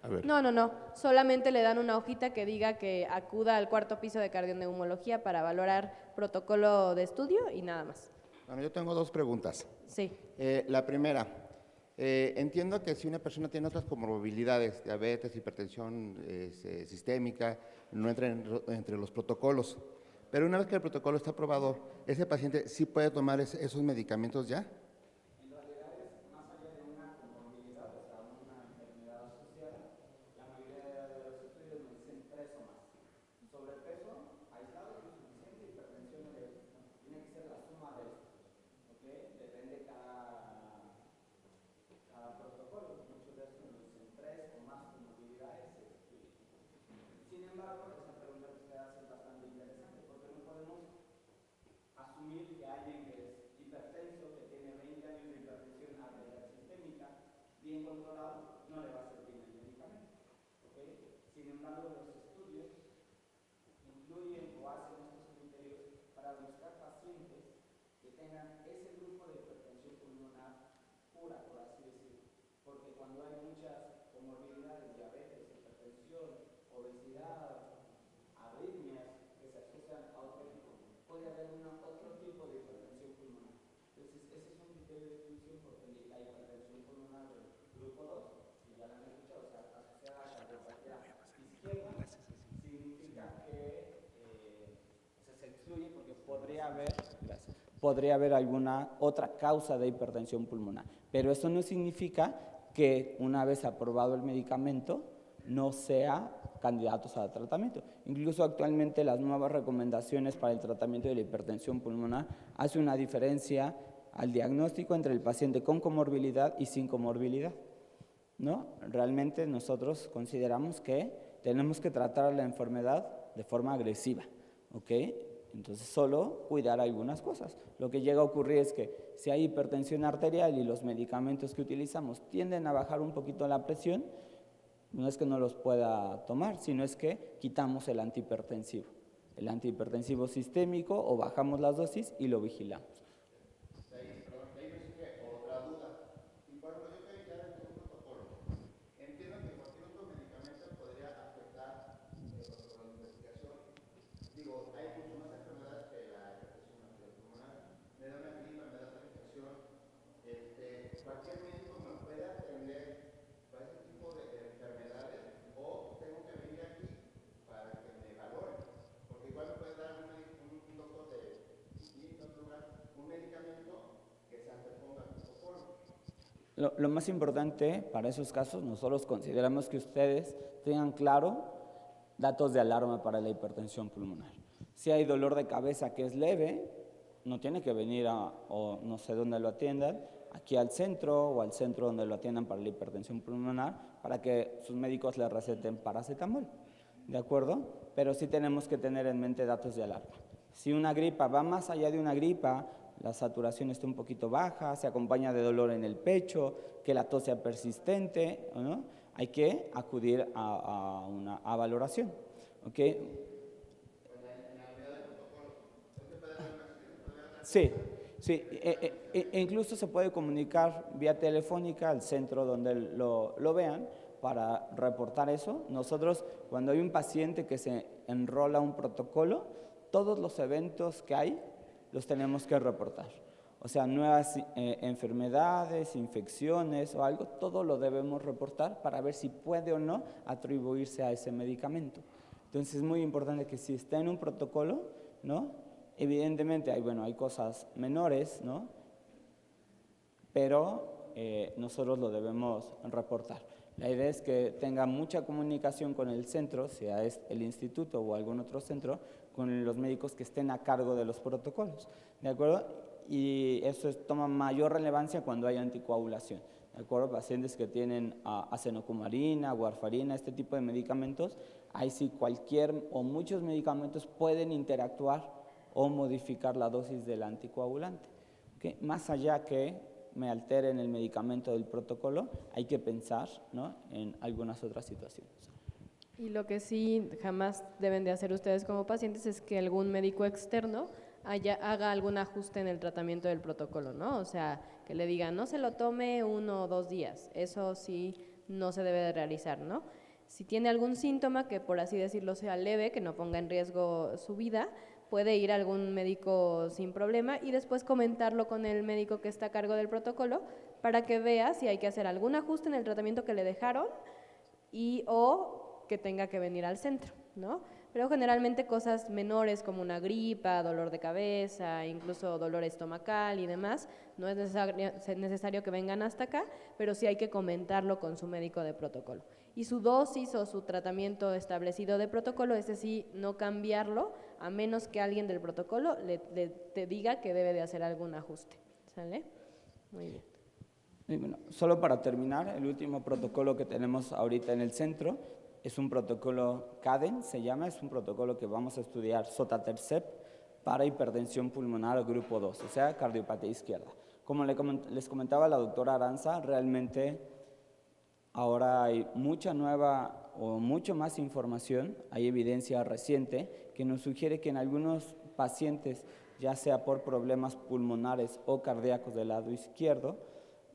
A ver. No, solamente le dan una hojita que diga que acuda al 4º piso de cardioneumología para valorar protocolo de estudio y nada más. Bueno, yo tengo 2 preguntas. Sí. La primera, entiendo que si una persona tiene otras comorbilidades, diabetes, hipertensión sistémica, no entra entre los protocolos, pero una vez que el protocolo está aprobado, ¿ese paciente sí puede tomar esos medicamentos ya? Podría haber alguna otra causa de hipertensión pulmonar, pero eso no significa que una vez aprobado el medicamento no sea candidatos a tratamiento. Incluso actualmente las nuevas recomendaciones para el tratamiento de la hipertensión pulmonar hacen una diferencia al diagnóstico entre el paciente con comorbilidad y sin comorbilidad, ¿no? Realmente nosotros consideramos que tenemos que tratar la enfermedad de forma agresiva, ¿ok? Entonces, solo cuidar algunas cosas. Lo que llega a ocurrir es que si hay hipertensión arterial y los medicamentos que utilizamos tienden a bajar un poquito la presión, no es que no los pueda tomar, sino es que quitamos el antihipertensivo sistémico, o bajamos las dosis y lo vigilamos. Lo más importante para esos casos, nosotros consideramos que ustedes tengan claro datos de alarma para la hipertensión pulmonar. Si hay dolor de cabeza que es leve, no tiene que venir o no sé dónde lo atiendan, aquí al centro o al centro donde lo atiendan para la hipertensión pulmonar, para que sus médicos le receten paracetamol, ¿de acuerdo? Pero sí tenemos que tener en mente datos de alarma. Si una gripa va más allá de una gripa, la saturación está un poquito baja, se acompaña de dolor en el pecho, que la tos sea persistente, ¿no? Hay que acudir a valoración, ¿ok? Sí, incluso se puede comunicar vía telefónica al centro donde lo vean para reportar eso. Nosotros, cuando hay un paciente que se enrola a un protocolo, todos los eventos que hay los tenemos que reportar. O sea, nuevas enfermedades, infecciones o algo, todo lo debemos reportar para ver si puede o no atribuirse a ese medicamento. Entonces es muy importante que si está en un protocolo, ¿no? Evidentemente hay cosas menores, ¿no? Pero nosotros lo debemos reportar. La idea es que tenga mucha comunicación con el centro, sea el instituto o algún otro centro, con los médicos que estén a cargo de los protocolos, ¿de acuerdo? Y eso toma mayor relevancia cuando hay anticoagulación, ¿de acuerdo? Pacientes que tienen acenocumarina, warfarina, este tipo de medicamentos, ahí sí cualquier o muchos medicamentos pueden interactuar o modificar la dosis del anticoagulante. ¿Okay? Más allá que me alteren el medicamento del protocolo, hay que pensar, ¿no?, en algunas otras situaciones. Y lo que sí jamás deben de hacer ustedes como pacientes es que algún médico externo haga algún ajuste en el tratamiento del protocolo, ¿no? O sea, que le digan, no se lo tome 1 o 2 días. Eso sí no se debe de realizar, ¿no? Si tiene algún síntoma que, por así decirlo, sea leve, que no ponga en riesgo su vida, puede ir a algún médico sin problema y después comentarlo con el médico que está a cargo del protocolo para que vea si hay que hacer algún ajuste en el tratamiento que le dejaron o que tenga que venir al centro, ¿no? Pero generalmente cosas menores como una gripa, dolor de cabeza, incluso dolor estomacal y demás, no es necesario que vengan hasta acá, pero sí hay que comentarlo con su médico de protocolo. Y su dosis o su tratamiento establecido de protocolo, ese sí, no cambiarlo, a menos que alguien del protocolo te diga que debe de hacer algún ajuste. ¿Sale? Muy bien. Y bueno, solo para terminar, el último protocolo que tenemos ahorita en el centro es un protocolo CADEN, se llama, es un protocolo que vamos a estudiar sotatercept para hipertensión pulmonar grupo 2, o sea, cardiopatía izquierda. Como les comentaba la doctora Aranza, realmente ahora hay mucha nueva o mucho más información, hay evidencia reciente que nos sugiere que en algunos pacientes, ya sea por problemas pulmonares o cardíacos del lado izquierdo,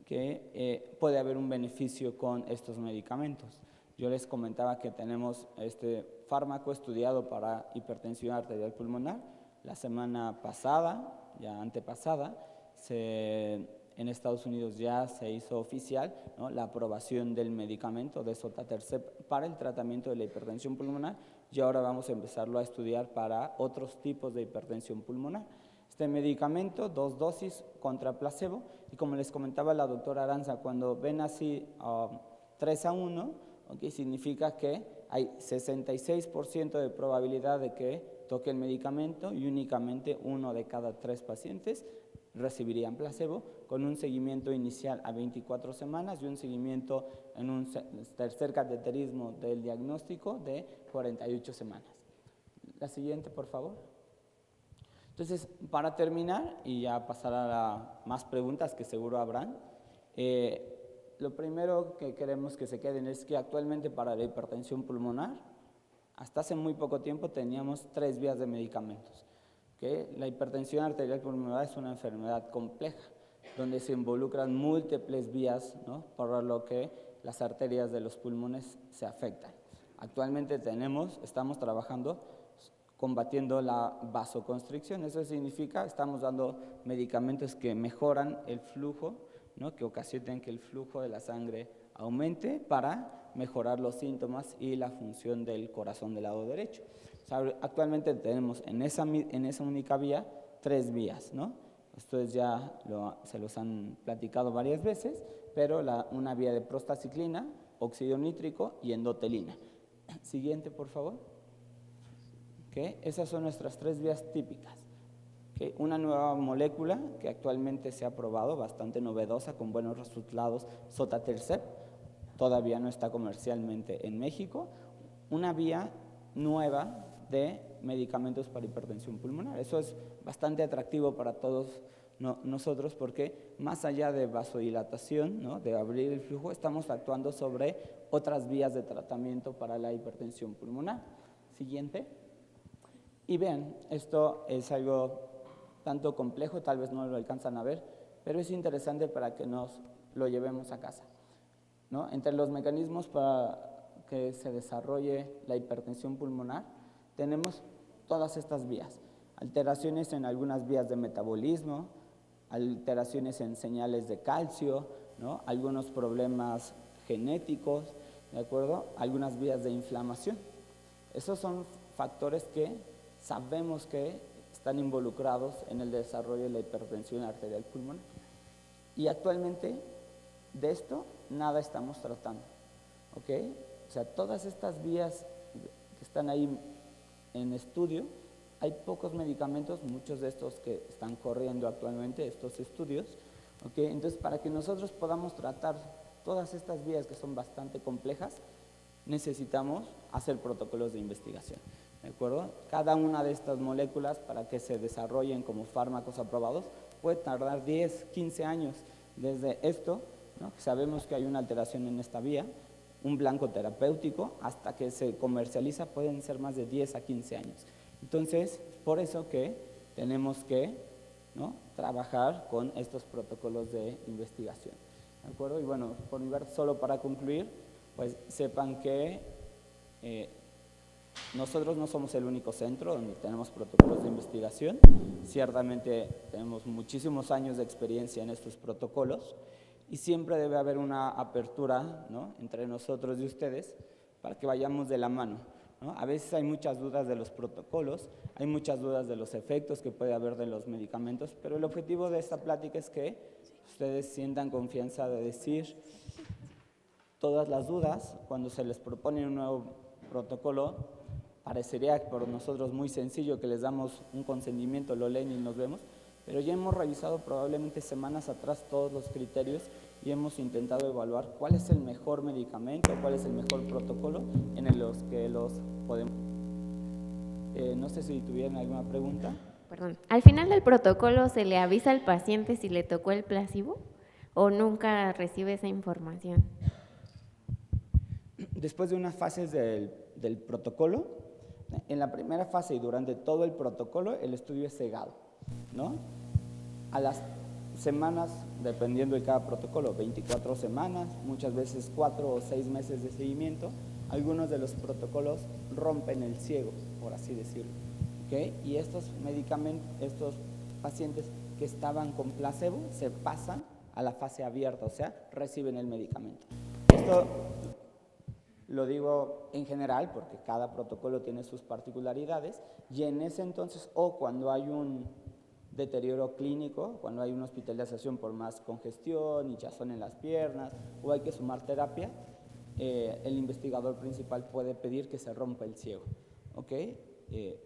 que puede haber un beneficio con estos medicamentos. Yo les comentaba que tenemos este fármaco estudiado para hipertensión arterial pulmonar. La semana pasada, ya antepasada, en Estados Unidos ya se hizo oficial, ¿no?, la aprobación del medicamento de sotatercept para el tratamiento de la hipertensión pulmonar, y ahora vamos a empezarlo a estudiar para otros tipos de hipertensión pulmonar. Este medicamento, 2 dosis contra placebo, y como les comentaba la doctora Aranza, cuando ven así 3-1, ¿okay?, significa que hay 66% de probabilidad de que toque el medicamento y únicamente 1 de cada 3 pacientes recibirían placebo, con un seguimiento inicial a 24 semanas y un seguimiento en un tercer cateterismo del diagnóstico de 48 semanas. La siguiente, por favor. Entonces, para terminar y ya pasar a más preguntas que seguro habrán, lo primero que queremos que se queden es que actualmente para la hipertensión pulmonar, hasta hace muy poco tiempo teníamos 3 vías de medicamentos. ¿Okay? La hipertensión arterial pulmonar es una enfermedad compleja, donde se involucran múltiples vías, ¿no?, por lo que las arterias de los pulmones se afectan. Actualmente estamos trabajando combatiendo la vasoconstricción, eso significa estamos dando medicamentos que mejoran el flujo, ¿no?, que ocasionen que el flujo de la sangre aumente para mejorar los síntomas y la función del corazón del lado derecho. O sea, actualmente tenemos en esa única vía 3 vías, ¿no? Ustedes ya se los han platicado varias veces, pero una vía de prostaciclina, óxido nítrico y endotelina. Siguiente, por favor. ¿Okay? Esas son nuestras 3 vías típicas. ¿Okay? Una nueva molécula que actualmente se ha probado, bastante novedosa, con buenos resultados, sotatercept, todavía no está comercialmente en México. Una vía nueva de medicamentos para hipertensión pulmonar. Eso es bastante atractivo para todos nosotros porque más allá de vasodilatación, ¿no?, de abrir el flujo, estamos actuando sobre otras vías de tratamiento para la hipertensión pulmonar. Siguiente. Y vean, esto es algo tanto complejo, tal vez no lo alcanzan a ver, pero es interesante para que nos lo llevemos a casa, ¿no? Entre los mecanismos para que se desarrolle la hipertensión pulmonar, tenemos todas estas vías. Alteraciones en algunas vías de metabolismo, alteraciones en señales de calcio, ¿no?, algunos problemas genéticos, ¿de acuerdo?, algunas vías de inflamación. Esos son factores que sabemos que están involucrados en el desarrollo de la hipertensión arterial pulmonar. Y actualmente de esto nada estamos tratando, ¿ok? O sea, todas estas vías que están ahí en estudio, hay pocos medicamentos, muchos de estos que están corriendo actualmente, estos estudios, ¿ok? Entonces, para que nosotros podamos tratar todas estas vías que son bastante complejas, necesitamos hacer protocolos de investigación. ¿de acuerdo? Cada una de estas moléculas, para que se desarrollen como fármacos aprobados, puede tardar 10, 15 años. Desde esto, ¿no?, que sabemos que hay una alteración en esta vía, un blanco terapéutico, hasta que se comercializa pueden ser más de 10 a 15 años. Entonces, por eso que tenemos que, ¿no?, trabajar con estos protocolos de investigación, ¿de acuerdo? Y bueno, por mi parte, solo para concluir, pues sepan que nosotros no somos el único centro donde tenemos protocolos de investigación. Ciertamente tenemos muchísimos años de experiencia en estos protocolos y siempre debe haber una apertura, ¿no?, entre nosotros y ustedes para que vayamos de la mano, ¿no? A veces hay muchas dudas de los protocolos, hay muchas dudas de los efectos que puede haber de los medicamentos, pero el objetivo de esta plática es que ustedes sientan confianza de decir todas las dudas. Cuando se les propone un nuevo protocolo, parecería por nosotros muy sencillo, que les damos un consentimiento, lo leen y nos vemos, pero ya hemos revisado probablemente semanas atrás todos los criterios y hemos intentado evaluar cuál es el mejor medicamento, cuál es el mejor protocolo en los que los podemos. No sé si tuvieran alguna pregunta. Perdón, ¿al final del protocolo se le avisa al paciente si le tocó el placebo o nunca recibe esa información? Después de unas fases del protocolo, en la primera fase y durante todo el protocolo, el estudio es cegado, ¿no? A las semanas, dependiendo de cada protocolo, 24 semanas, muchas veces 4 o 6 meses de seguimiento, algunos de los protocolos rompen el ciego, por así decirlo, ¿okay? Y estos medicamentos, estos pacientes que estaban con placebo, se pasan a la fase abierta, o sea, reciben el medicamento. Esto lo digo en general porque cada protocolo tiene sus particularidades y en ese entonces, o cuando hay un deterioro clínico, cuando hay una hospitalización por más congestión, hinchazón en las piernas, o hay que sumar terapia, el investigador principal puede pedir que se rompa el ciego, ¿ok?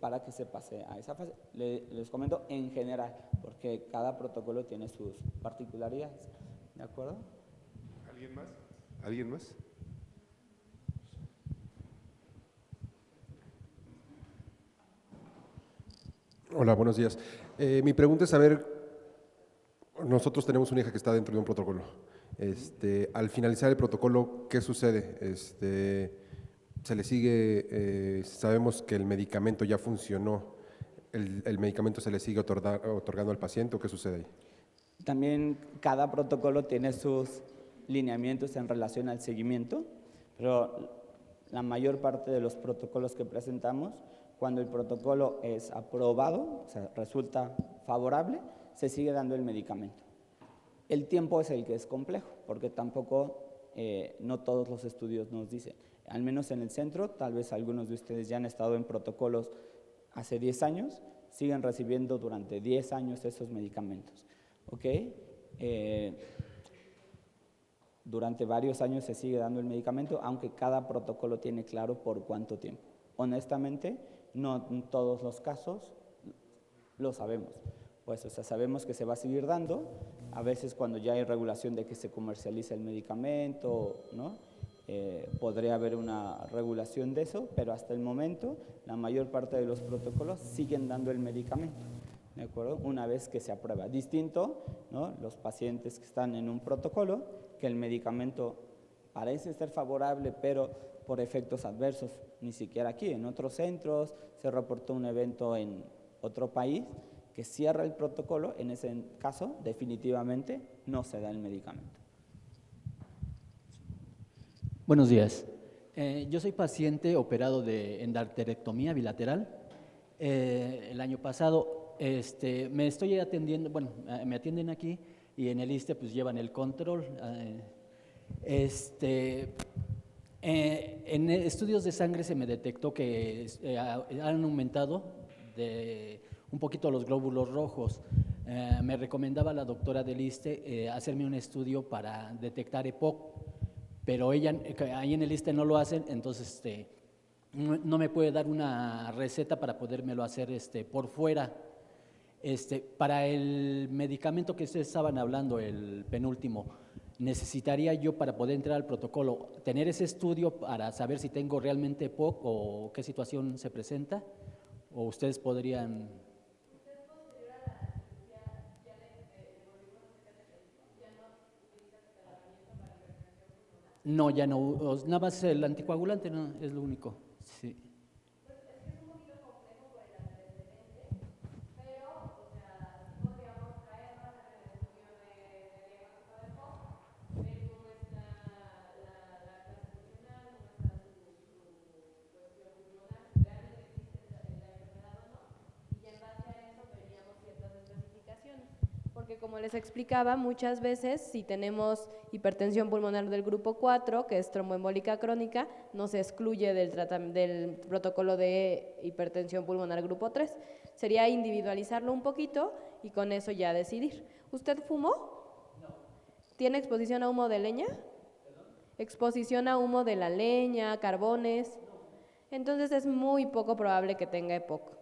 Para que se pase a esa fase. Les comento en general, porque cada protocolo tiene sus particularidades, ¿de acuerdo? ¿Alguien más? ¿Alguien más? Hola, buenos días. Mi pregunta es saber, nosotros tenemos una hija que está dentro de un protocolo. Al finalizar el protocolo, ¿qué sucede? ¿Se le sigue, sabemos que el medicamento ya funcionó, el medicamento se le sigue otorgando al paciente o qué sucede ahí? También cada protocolo tiene sus lineamientos en relación al seguimiento, pero la mayor parte de los protocolos que presentamos, cuando el protocolo es aprobado, o sea, resulta favorable, se sigue dando el medicamento. El tiempo es el que es complejo, porque tampoco no todos los estudios nos dicen. Al menos en el centro, tal vez algunos de ustedes ya han estado en protocolos hace 10 años, siguen recibiendo durante 10 años esos medicamentos, ¿ok? Durante varios años se sigue dando el medicamento, aunque cada protocolo tiene claro por cuánto tiempo. Honestamente, no en todos los casos lo sabemos. Pues, o sea, sabemos que se va a seguir dando. A veces cuando ya hay regulación de que se comercializa el medicamento, ¿no? Podría haber una regulación de eso, pero hasta el momento la mayor parte de los protocolos siguen dando el medicamento, ¿de acuerdo? Una vez que se aprueba. Distinto, ¿no?, los pacientes que están en un protocolo, que el medicamento parece ser favorable, pero por efectos adversos, ni siquiera aquí, en otros centros, se reportó un evento en otro país que cierra el protocolo, en ese caso definitivamente no se da el medicamento. Buenos días. Yo soy paciente operado de endarterectomía bilateral. El año pasado me estoy atendiendo, bueno, me atienden aquí y en el ISSSTE pues llevan el control. En estudios de sangre se me detectó que han aumentado un poquito los glóbulos rojos. Me recomendaba la doctora del ISSSTE hacerme un estudio para detectar EPOC, pero ella ahí en el ISSSTE no lo hacen, entonces no me puede dar una receta para podérmelo hacer por fuera. Para el medicamento que ustedes estaban hablando, el penúltimo, ¿necesitaría yo para poder entrar al protocolo tener ese estudio para saber si tengo realmente EPOC o qué situación se presenta? ¿O ustedes podrían...? No, ya no, nada más el anticoagulante no, es lo único, sí. Porque como les explicaba, muchas veces si tenemos hipertensión pulmonar del grupo 4, que es tromboembólica crónica, no se excluye del protocolo de hipertensión pulmonar grupo 3. Sería individualizarlo un poquito y con eso ya decidir. ¿Usted fumó? No. ¿Tiene exposición a humo de leña? ¿Perdón? ¿Exposición a humo de la leña, carbones? No. Entonces es muy poco probable que tenga EPOC.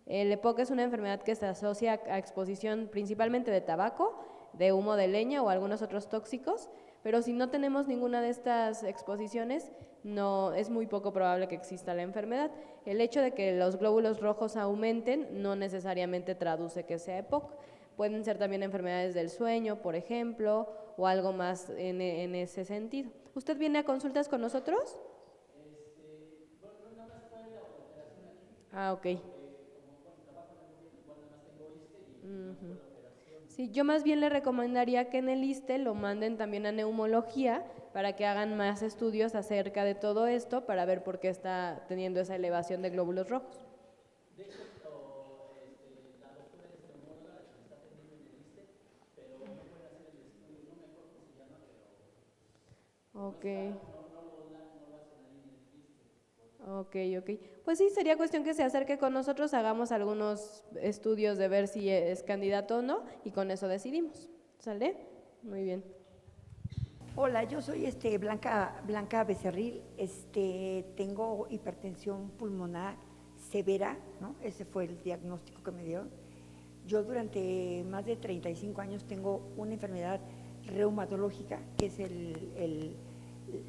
El EPOC es una enfermedad que se asocia a exposición principalmente de tabaco, de humo de leña o algunos otros tóxicos, pero si no tenemos ninguna de estas exposiciones, no, es muy poco probable que exista la enfermedad. El hecho de que los glóbulos rojos aumenten no necesariamente traduce que sea EPOC. Pueden ser también enfermedades del sueño, por ejemplo, o algo más en ese sentido. ¿Usted viene a consultas con nosotros? Ah, ok. Sí, yo más bien le recomendaría que en el ISSSTE lo manden también a neumología para que hagan más estudios acerca de todo esto para ver por qué está teniendo esa elevación de glóbulos rojos. De hecho, la doctora es neumóloga, está atendiendo en el ISSSTE, pero no puede hacer el estudio, no me acuerdo cómo se llama, pero Ok. no lo hacen ahí en el ISSSTE. Ok. Pues sí, sería cuestión que se acerque con nosotros, hagamos algunos estudios de ver si es candidato o no y con eso decidimos. ¿Sale? Muy bien. Hola, yo soy Blanca Becerril, tengo hipertensión pulmonar severa, ¿no? Ese fue el diagnóstico que me dieron. Yo durante más de 35 años tengo una enfermedad reumatológica, que es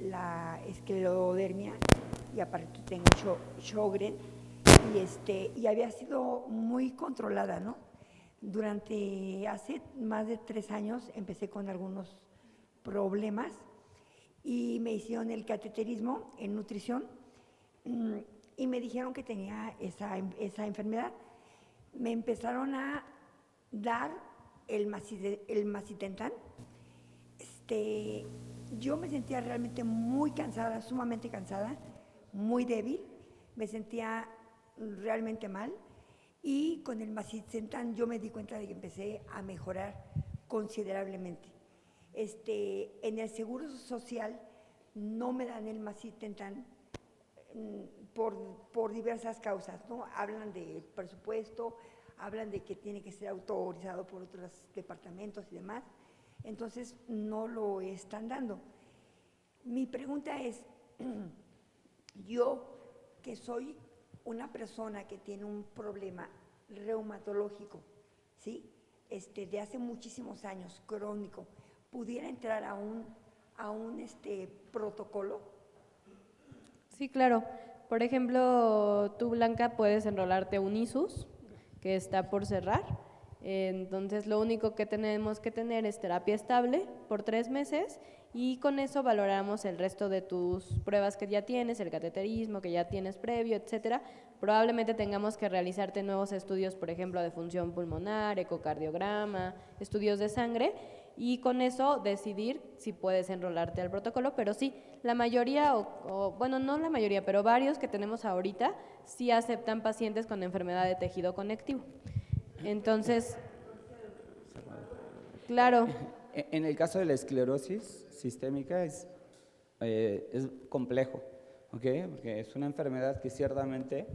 la esclerodermia, y aparte tengo Sjögren, y había sido muy controlada, ¿no? Hace más de 3 años empecé con algunos problemas y me hicieron el cateterismo en nutrición y me dijeron que tenía esa enfermedad. Me empezaron a dar el macitentan. Yo me sentía realmente muy cansada, sumamente cansada, muy débil, me sentía realmente mal y con el macitentan yo me di cuenta de que empecé a mejorar considerablemente. En el Seguro Social no me dan el macitentan por diversas causas, ¿no? Hablan del presupuesto, hablan de que tiene que ser autorizado por otros departamentos y demás, entonces no lo están dando. Mi pregunta es, yo que soy una persona que tiene un problema reumatológico, ¿sí? De hace muchísimos años, crónico, ¿pudiera entrar a un protocolo? Sí, claro. Por ejemplo, tú, Blanca, puedes enrolarte a un ISUS, que está por cerrar. Entonces, lo único que tenemos que tener es terapia estable por 3 meses y con eso valoramos el resto de tus pruebas que ya tienes, el cateterismo que ya tienes previo, etcétera. Probablemente tengamos que realizarte nuevos estudios, por ejemplo, de función pulmonar, ecocardiograma, estudios de sangre, y con eso decidir si puedes enrolarte al protocolo, pero sí, la mayoría, bueno, no la mayoría, pero varios que tenemos ahorita, sí aceptan pacientes con enfermedad de tejido conectivo. Entonces, claro. En el caso de la esclerosis sistémica es complejo, ¿ok? Porque es una enfermedad que ciertamente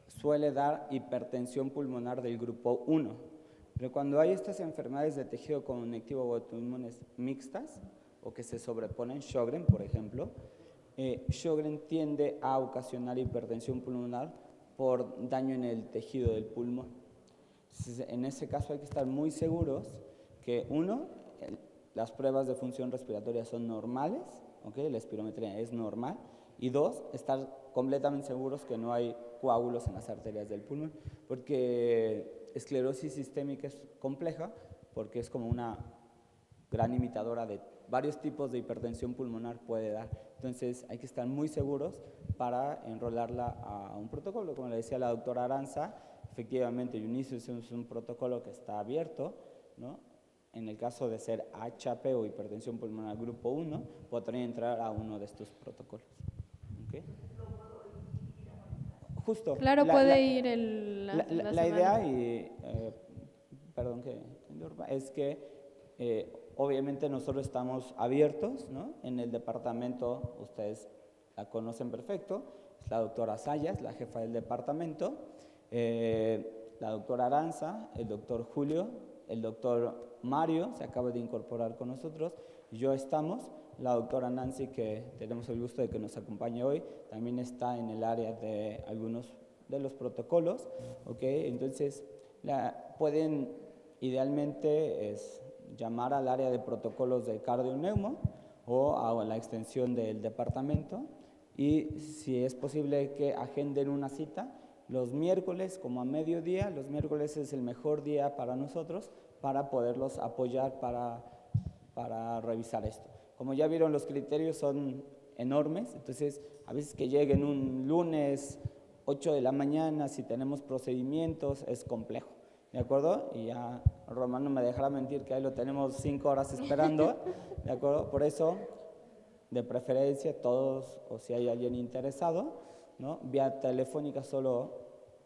suele dar hipertensión pulmonar del grupo 1. Pero cuando hay estas enfermedades de tejido conectivo o autoinmunes mixtas, o que se sobreponen, Sjögren, por ejemplo, Sjögren tiende a ocasionar hipertensión pulmonar por daño en el tejido del pulmón. Entonces, en ese caso hay que estar muy seguros que, uno, las pruebas de función respiratoria son normales, ¿okay? La espirometría es normal. Y 2, estar completamente seguros que no hay coágulos en las arterias del pulmón, porque esclerosis sistémica es compleja, porque es como una gran imitadora de varios tipos de hipertensión pulmonar puede dar. Entonces hay que estar muy seguros para enrolarla a un protocolo. Como le decía la doctora Aranza, efectivamente Unisys es un protocolo que está abierto, ¿no? En el caso de ser HAP o hipertensión pulmonar grupo 1, podría entrar a uno de estos protocolos. ¿Okay? Justo. Claro, puede ir la idea, y perdón que interrumpa, es que obviamente nosotros estamos abiertos, ¿no? En el departamento, ustedes la conocen perfecto, es la doctora Sayas, la jefa del departamento, la doctora Aranza, el doctor Julio, el doctor Mario se acaba de incorporar con nosotros, yo estamos, la doctora Nancy, que tenemos el gusto de que nos acompañe hoy, también está en el área de algunos de los protocolos, ¿ok? Entonces, pueden idealmente llamar al área de protocolos de cardio-neumo o a la extensión del departamento, y si es posible que agenden una cita los miércoles como a mediodía. Los miércoles es el mejor día para nosotros para poderlos apoyar para revisar esto. Como ya vieron, los criterios son enormes, entonces a veces que lleguen un lunes 8 de la mañana, si tenemos procedimientos, es complejo, ¿de acuerdo? Y ya Román no me dejará mentir que ahí lo tenemos 5 horas esperando, ¿de acuerdo? Por eso, de preferencia, todos, o si hay alguien interesado, ¿no? Vía telefónica solo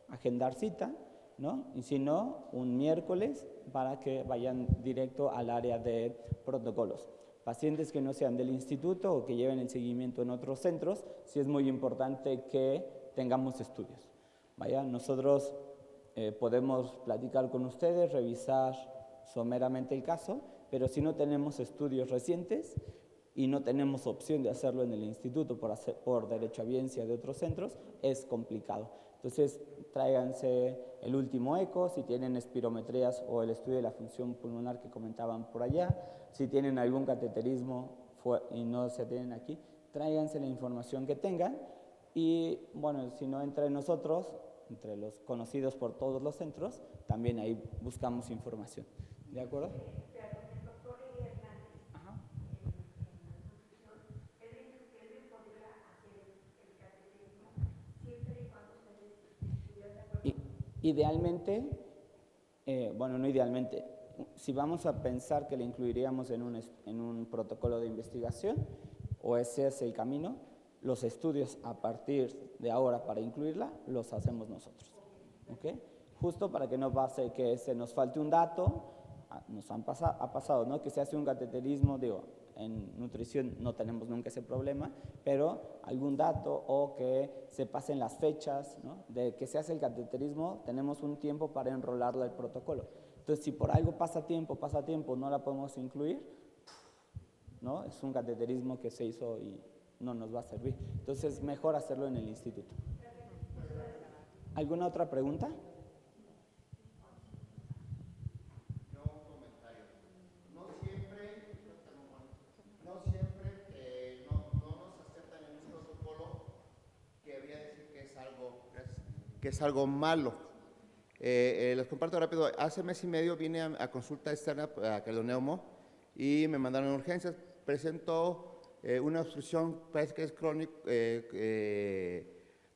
agendar cita, ¿no? Y si no, un miércoles para que vayan directo al área de protocolos. Pacientes que no sean del instituto o que lleven el seguimiento en otros centros, sí es muy importante que tengamos estudios. Vaya, nosotros podemos platicar con ustedes, revisar someramente el caso, pero si no tenemos estudios recientes y no tenemos opción de hacerlo en el instituto por derechohabiencia de otros centros, es complicado. Entonces, tráiganse el último eco, si tienen espirometrías o el estudio de la función pulmonar que comentaban por allá, si tienen algún cateterismo y no se tienen aquí, tráiganse la información que tengan y, bueno, si no entre nosotros, entre los conocidos por todos los centros, también ahí buscamos información. ¿De acuerdo? Idealmente, bueno, no idealmente, si vamos a pensar que le incluiríamos en un protocolo de investigación, o ese es el camino, los estudios a partir de ahora para incluirla, los hacemos nosotros, ¿ok? Justo para que no pase que se nos falte un dato, ha pasado, ¿no? Que se hace un cateterismo, digo, en nutrición no tenemos nunca ese problema, pero algún dato o que se pasen las fechas, ¿no? De que se hace el cateterismo, tenemos un tiempo para enrolarla al protocolo. Entonces, si por algo pasa tiempo, no la podemos incluir, ¿no? Es un cateterismo que se hizo y no nos va a servir. Entonces, mejor hacerlo en el instituto. ¿Alguna otra pregunta? Que es algo malo. Les comparto rápido, hace mes y medio vine a consulta externa a cardio-neumo y me mandaron urgencias, presentó una obstrucción, parece que es crónico,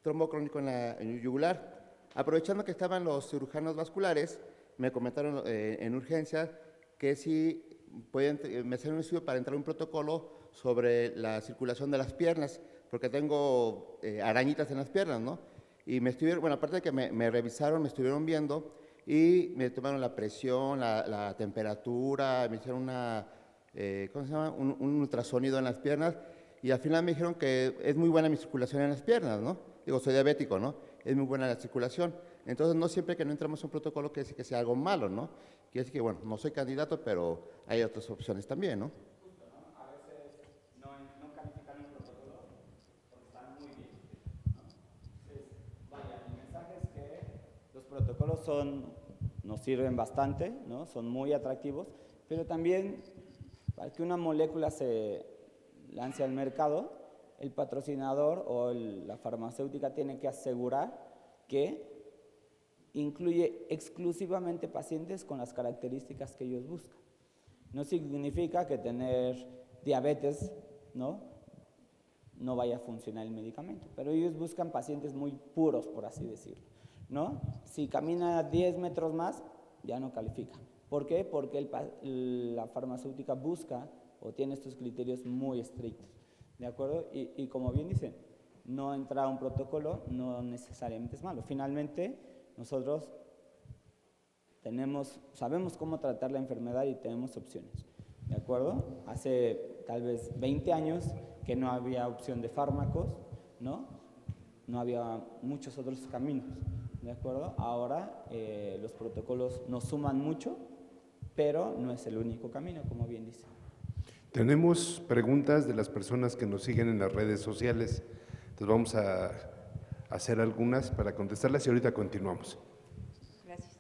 trombo crónico en la yugular. Aprovechando que estaban los cirujanos vasculares, me comentaron en urgencias que si pueden me hacen un estudio para entrar a un protocolo sobre la circulación de las piernas, porque tengo arañitas en las piernas, ¿no? Y me estuvieron, bueno, aparte de que me revisaron, me estuvieron viendo y me tomaron la presión, la temperatura, me hicieron ¿cómo se llama? Un ultrasonido en las piernas y al final me dijeron que es muy buena mi circulación en las piernas, ¿no? Digo, soy diabético, ¿no? Es muy buena la circulación. Entonces, no siempre que no entramos a un protocolo quiere decir que sea algo malo, ¿no? Quiere decir que, bueno, no soy candidato, pero hay otras opciones también, ¿no? Justo, ¿no? A veces no califican un protocolo porque están muy bien, ¿no? Entonces, vaya, el mensaje es que los protocolos nos sirven bastante, ¿no? Son muy atractivos, pero también Para que una molécula se lance al mercado, el patrocinador o la farmacéutica tiene que asegurar que incluye exclusivamente pacientes con las características que ellos buscan. No significa que tener diabetes no vaya a funcionar el medicamento, pero ellos buscan pacientes muy puros, por así decirlo, ¿no? Si camina 10 metros más, ya no califica. ¿Por qué? Porque la farmacéutica busca o tiene estos criterios muy estrictos, ¿de acuerdo? Y como bien dicen, no entrar a un protocolo no necesariamente es malo. Finalmente, nosotros sabemos cómo tratar la enfermedad y tenemos opciones, ¿de acuerdo? Hace tal vez 20 años que no había opción de fármacos, ¿no? No había muchos otros caminos, ¿de acuerdo? Ahora los protocolos nos suman mucho, pero no es el único camino, como bien dice. Tenemos preguntas de las personas que nos siguen en las redes sociales. Entonces vamos a hacer algunas para contestarlas y ahorita continuamos. Gracias.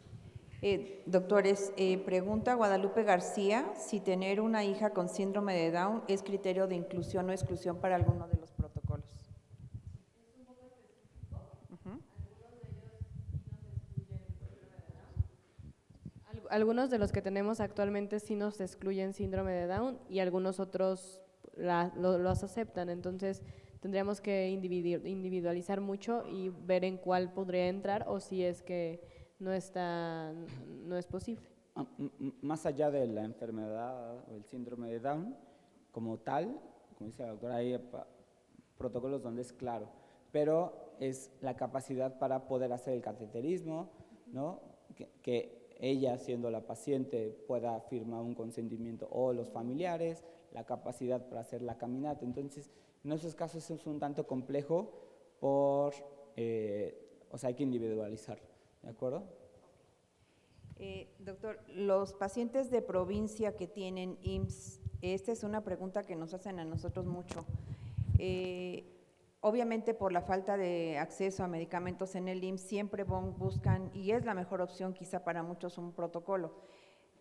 Doctores, pregunta Guadalupe García si tener una hija con síndrome de Down es criterio de inclusión o exclusión para alguno de los protocolos. Algunos de los que tenemos actualmente sí nos excluyen síndrome de Down y algunos otros los aceptan, entonces tendríamos que individualizar mucho y ver en cuál podría entrar o si es que no es posible. Más allá de la enfermedad o el síndrome de Down, como tal, como dice la doctora, hay protocolos donde es claro, pero es la capacidad para poder hacer el cateterismo, ¿no? Que ella, siendo la paciente, pueda firmar un consentimiento o los familiares, la capacidad para hacer la caminata. Entonces, en esos casos es un tanto complejo o sea, hay que individualizarlo, ¿de acuerdo? Doctor, los pacientes de provincia que tienen IMSS, esta es una pregunta que nos hacen a nosotros mucho. Obviamente por la falta de acceso a medicamentos en el IMSS siempre buscan, y es la mejor opción quizá para muchos, un protocolo,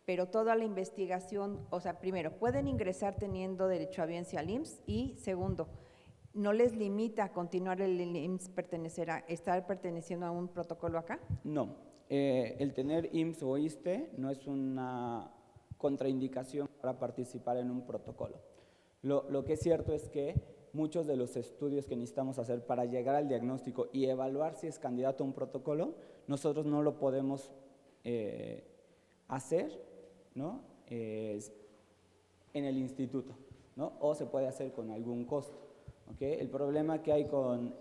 pero toda la investigación, o sea, primero, pueden ingresar teniendo derechohabiencia al IMSS y segundo, ¿no les limita a continuar el IMSS estar perteneciendo a un protocolo acá? No, el tener IMSS o ISSSTE no es una contraindicación para participar en un protocolo. Lo que es cierto es que muchos de los estudios que necesitamos hacer para llegar al diagnóstico y evaluar si es candidato a un protocolo, nosotros no lo podemos hacer, ¿no? En el instituto, ¿no? O se puede hacer con algún costo, ¿okay? El problema que hay con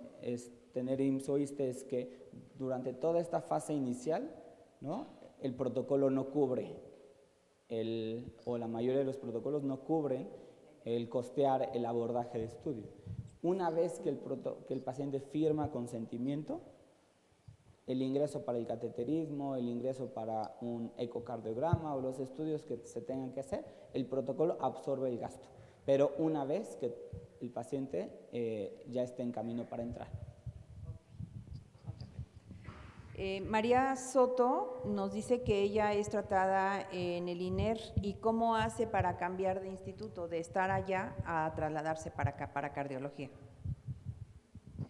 tener IMSS o ISSSTE es que durante toda esta fase inicial, ¿no? El protocolo no cubre, o la mayoría de los protocolos no cubren el costear el abordaje de estudio. Una vez que el paciente firma consentimiento, el ingreso para el cateterismo, el ingreso para un ecocardiograma o los estudios que se tengan que hacer, el protocolo absorbe el gasto, pero una vez que el paciente ya esté en camino para entrar. María Soto nos dice que ella es tratada en el INER y cómo hace para cambiar de instituto, de estar allá a trasladarse para acá, para cardiología.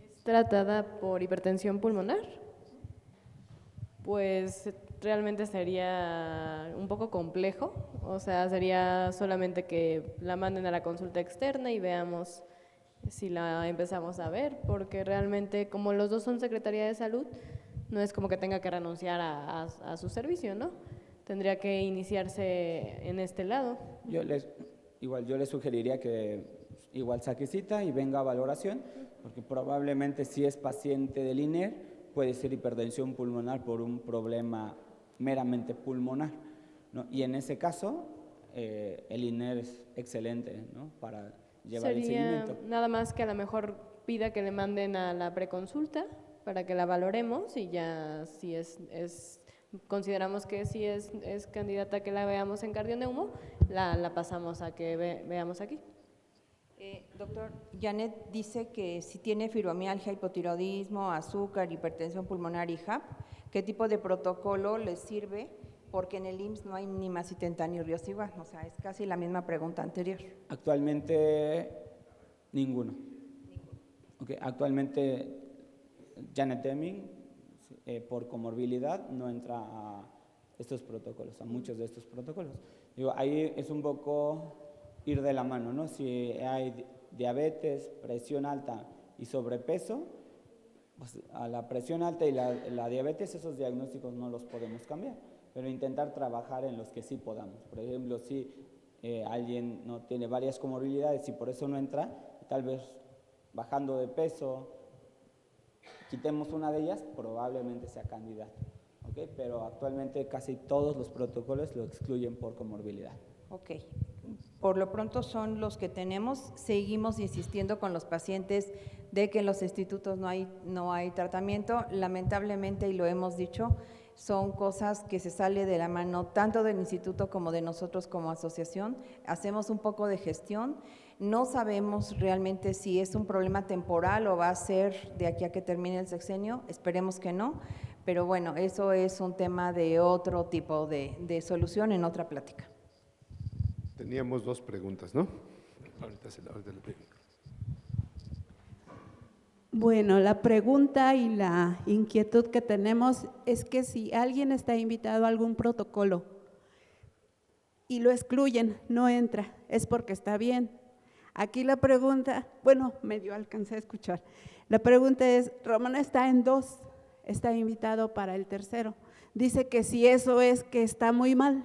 ¿Es tratada por hipertensión pulmonar? Pues realmente sería un poco complejo, o sea, sería solamente que la manden a la consulta externa y veamos si la empezamos a ver, porque realmente como los dos son Secretaría de Salud, no es como que tenga que renunciar a su servicio, ¿no? Tendría que iniciarse en este lado. Yo les sugeriría que igual saque cita y venga a valoración, porque probablemente si es paciente del INER, puede ser hipertensión pulmonar por un problema meramente pulmonar, ¿no? Y en ese caso, el INER es excelente, ¿no? Para llevar el seguimiento. Nada más que a lo mejor pida que le manden a la preconsulta para que la valoremos y ya si consideramos que si es candidata que la veamos en cardio-neumo, la pasamos a que veamos aquí. Doctor, Janet dice que si tiene fibromialgia, hipotiroidismo, azúcar, hipertensión pulmonar y HAP, ¿qué tipo de protocolo les sirve porque en el IMSS no hay ni macitentan ni riociguat, o sea, es casi la misma pregunta anterior. Actualmente, ninguno. Okay, actualmente, Janet Deming, por comorbilidad, no entra a estos protocolos, a muchos de estos protocolos. Digo, ahí es un poco ir de la mano, ¿no? Si hay diabetes, presión alta y sobrepeso, pues a la presión alta y la diabetes, esos diagnósticos no los podemos cambiar, pero intentar trabajar en los que sí podamos. Por ejemplo, si alguien no tiene varias comorbilidades y por eso no entra, tal vez bajando de peso, quitemos una de ellas, probablemente sea candidato. ¿Okay? Pero actualmente casi todos los protocolos lo excluyen por comorbilidad. Ok, por lo pronto son los que tenemos. Seguimos insistiendo con los pacientes de que en los institutos no hay tratamiento. Lamentablemente, y lo hemos dicho, son cosas que se sale de la mano tanto del instituto como de nosotros como asociación. Hacemos un poco de gestión. No sabemos realmente si es un problema temporal o va a ser de aquí a que termine el sexenio. Esperemos que no. Pero bueno, eso es un tema de otro tipo de solución en otra plática. Teníamos dos preguntas, ¿no? Ahorita le pido. Bueno, la pregunta y la inquietud que tenemos es que si alguien está invitado a algún protocolo y lo excluyen, no entra, es porque está bien. Aquí la pregunta, bueno, medio alcancé a escuchar. La pregunta es, Román está en 2, está invitado para el tercero. Dice que si eso es que está muy mal.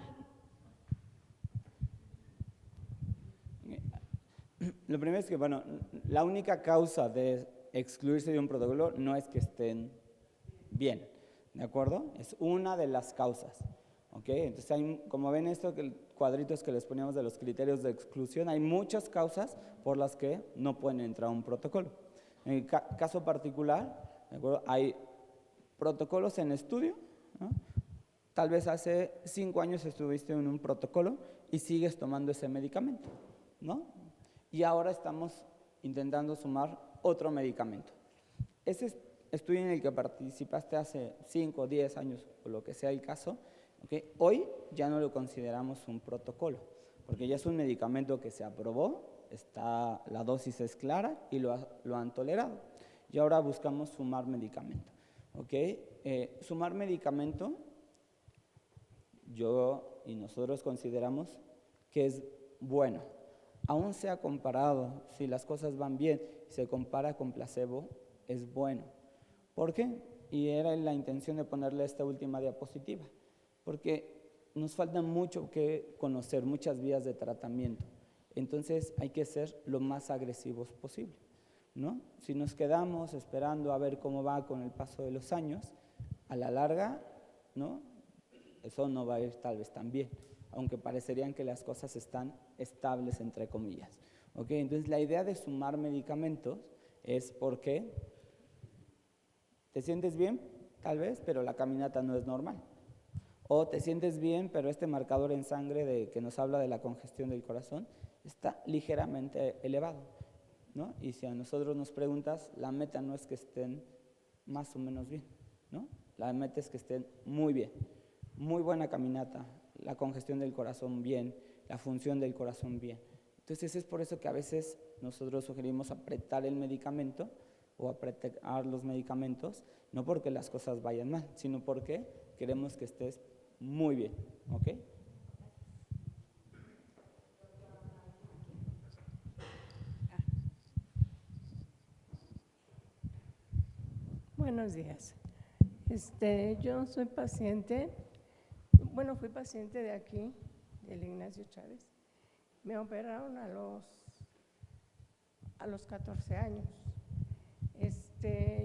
Lo primero es que, bueno, la única causa de excluirse de un protocolo no es que estén bien, ¿de acuerdo? Es una de las causas, ¿ok? Entonces, como ven esto, cuadritos que les poníamos de los criterios de exclusión, hay muchas causas por las que no pueden entrar a un protocolo. En el caso particular, ¿de acuerdo? Hay protocolos en estudio, ¿no? Tal vez hace 5 años estuviste en un protocolo y sigues tomando ese medicamento, ¿no? Y ahora estamos intentando sumar otro medicamento. Ese estudio en el que participaste hace 5 o 10 años, o lo que sea el caso, ¿okay? Hoy ya no lo consideramos un protocolo, porque ya es un medicamento que se aprobó, la dosis es clara y lo han tolerado. Y ahora buscamos sumar medicamento. ¿Okay? Sumar medicamento, yo y nosotros consideramos que es bueno. Aún sea comparado, si las cosas van bien, se compara con placebo, es bueno. ¿Por qué? Y era la intención de ponerle esta última diapositiva, porque nos falta mucho que conocer, muchas vías de tratamiento. Entonces hay que ser lo más agresivos posible, ¿no? Si nos quedamos esperando a ver cómo va con el paso de los años, a la larga, ¿no? Eso no va a ir tal vez tan bien, aunque parecerían que las cosas están estables, entre comillas. ¿Okay? Entonces, la idea de sumar medicamentos es porque te sientes bien, tal vez, pero la caminata no es normal. O te sientes bien, pero este marcador en sangre que nos habla de la congestión del corazón está ligeramente elevado, ¿no? Y si a nosotros nos preguntas, la meta no es que estén más o menos bien, ¿no? La meta es que estén muy bien, muy buena caminata, la congestión del corazón bien, la función del corazón bien. Entonces es por eso que a veces nosotros sugerimos apretar el medicamento o apretar los medicamentos, no porque las cosas vayan mal, sino porque queremos que estés muy bien, ¿ok? Buenos días. Yo soy paciente, fui paciente de aquí, del Ignacio Chávez. Me operaron a los 14 años.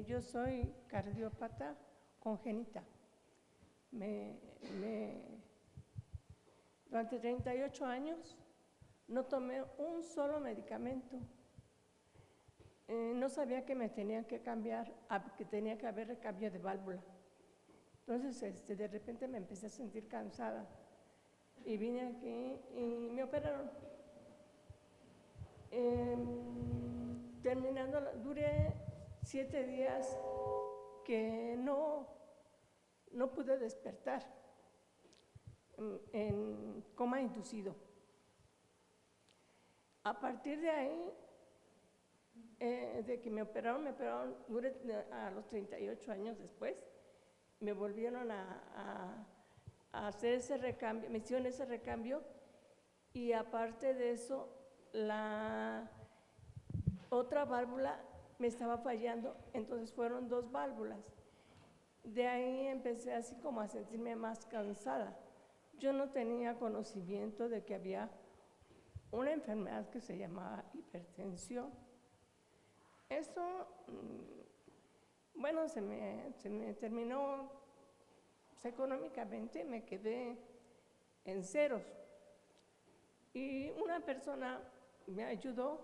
Yo soy cardiópata congénita. Durante 38 años no tomé un solo medicamento. No sabía que me tenían que cambiar, que tenía que haber recambio de válvula. Entonces, de repente me empecé a sentir cansada y vine aquí y me operaron. Terminando, duré 7 días que no pude despertar. en coma inducido. A partir de ahí, de que me operaron a los 38 años después, me volvieron a hacer ese recambio, me hicieron ese recambio, y aparte de eso, la otra válvula me estaba fallando, entonces fueron 2 válvulas. De ahí empecé así como a sentirme más cansada. Yo no tenía conocimiento de que había una enfermedad que se llamaba hipertensión. Eso, bueno, se me terminó, pues, económicamente me quedé en ceros. Y una persona me ayudó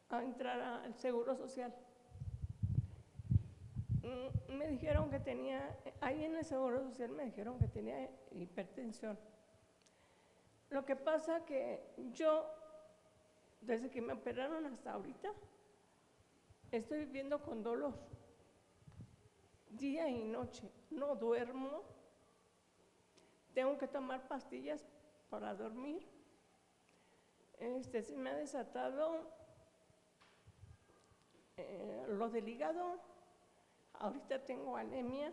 a entrar al Seguro Social. Me dijeron que tenía, ahí en el Seguro Social me dijeron que tenía hipertensión. Lo que pasa que yo, desde que me operaron hasta ahorita, estoy viviendo con dolor, día y noche, no duermo, tengo que tomar pastillas para dormir. Se me ha desatado lo del hígado. Ahorita tengo anemia,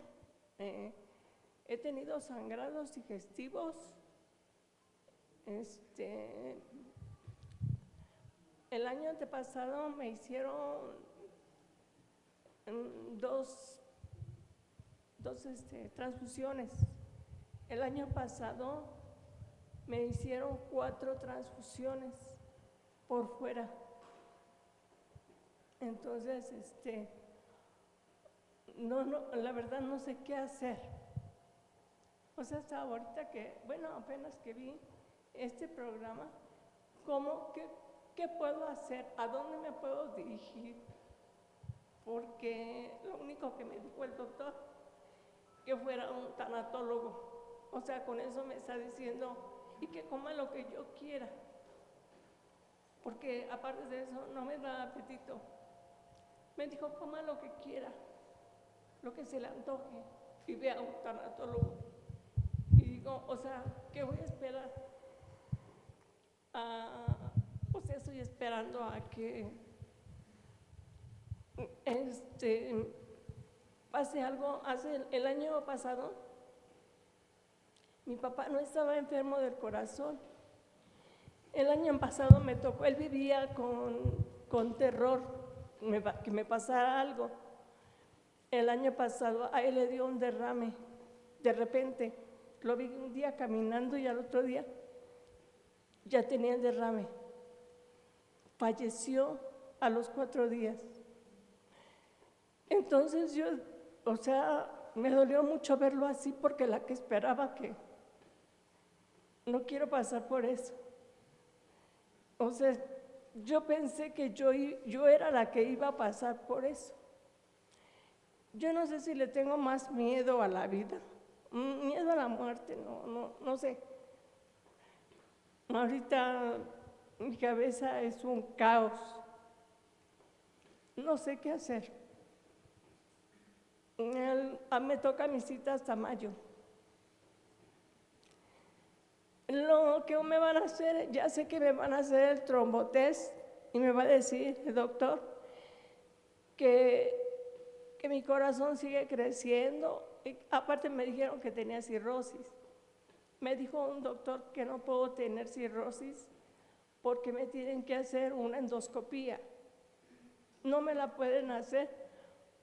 he tenido sangrados digestivos, el año antepasado me hicieron dos transfusiones. El año pasado me hicieron 4 transfusiones por fuera. Entonces, no, la verdad no sé qué hacer. O sea, hasta ahorita que, bueno, apenas que vi este programa, ¿qué puedo hacer? ¿A dónde me puedo dirigir? Porque lo único que me dijo el doctor, que fuera un tanatólogo. O sea, con eso me está diciendo, y que coma lo que yo quiera. Porque aparte de eso, no me da apetito. Me dijo, coma lo que quiera, lo que se le antoje, y vea a un tanatólogo. Y digo, o sea, ¿qué voy a esperar? O sea, estoy esperando a que pase algo. El año pasado, mi papá no estaba enfermo del corazón. El año pasado me tocó, él vivía con terror, que me pasara algo. El año pasado a él le dio un derrame, de repente, lo vi un día caminando y al otro día ya tenía el derrame. Falleció a los 4 días. Entonces yo, o sea, me dolió mucho verlo así, porque la que esperaba, que no quiero pasar por eso. O sea, yo pensé que yo era la que iba a pasar por eso. Yo no sé si le tengo más miedo a la vida, miedo a la muerte, no sé. Ahorita mi cabeza es un caos, no sé qué hacer. Me toca mi cita hasta mayo. Lo que me van a hacer, ya sé que me van a hacer el trombotest y me va a decir el doctor que mi corazón sigue creciendo. Y aparte me dijeron que tenía cirrosis. Me dijo un doctor que no puedo tener cirrosis porque me tienen que hacer una endoscopía. No me la pueden hacer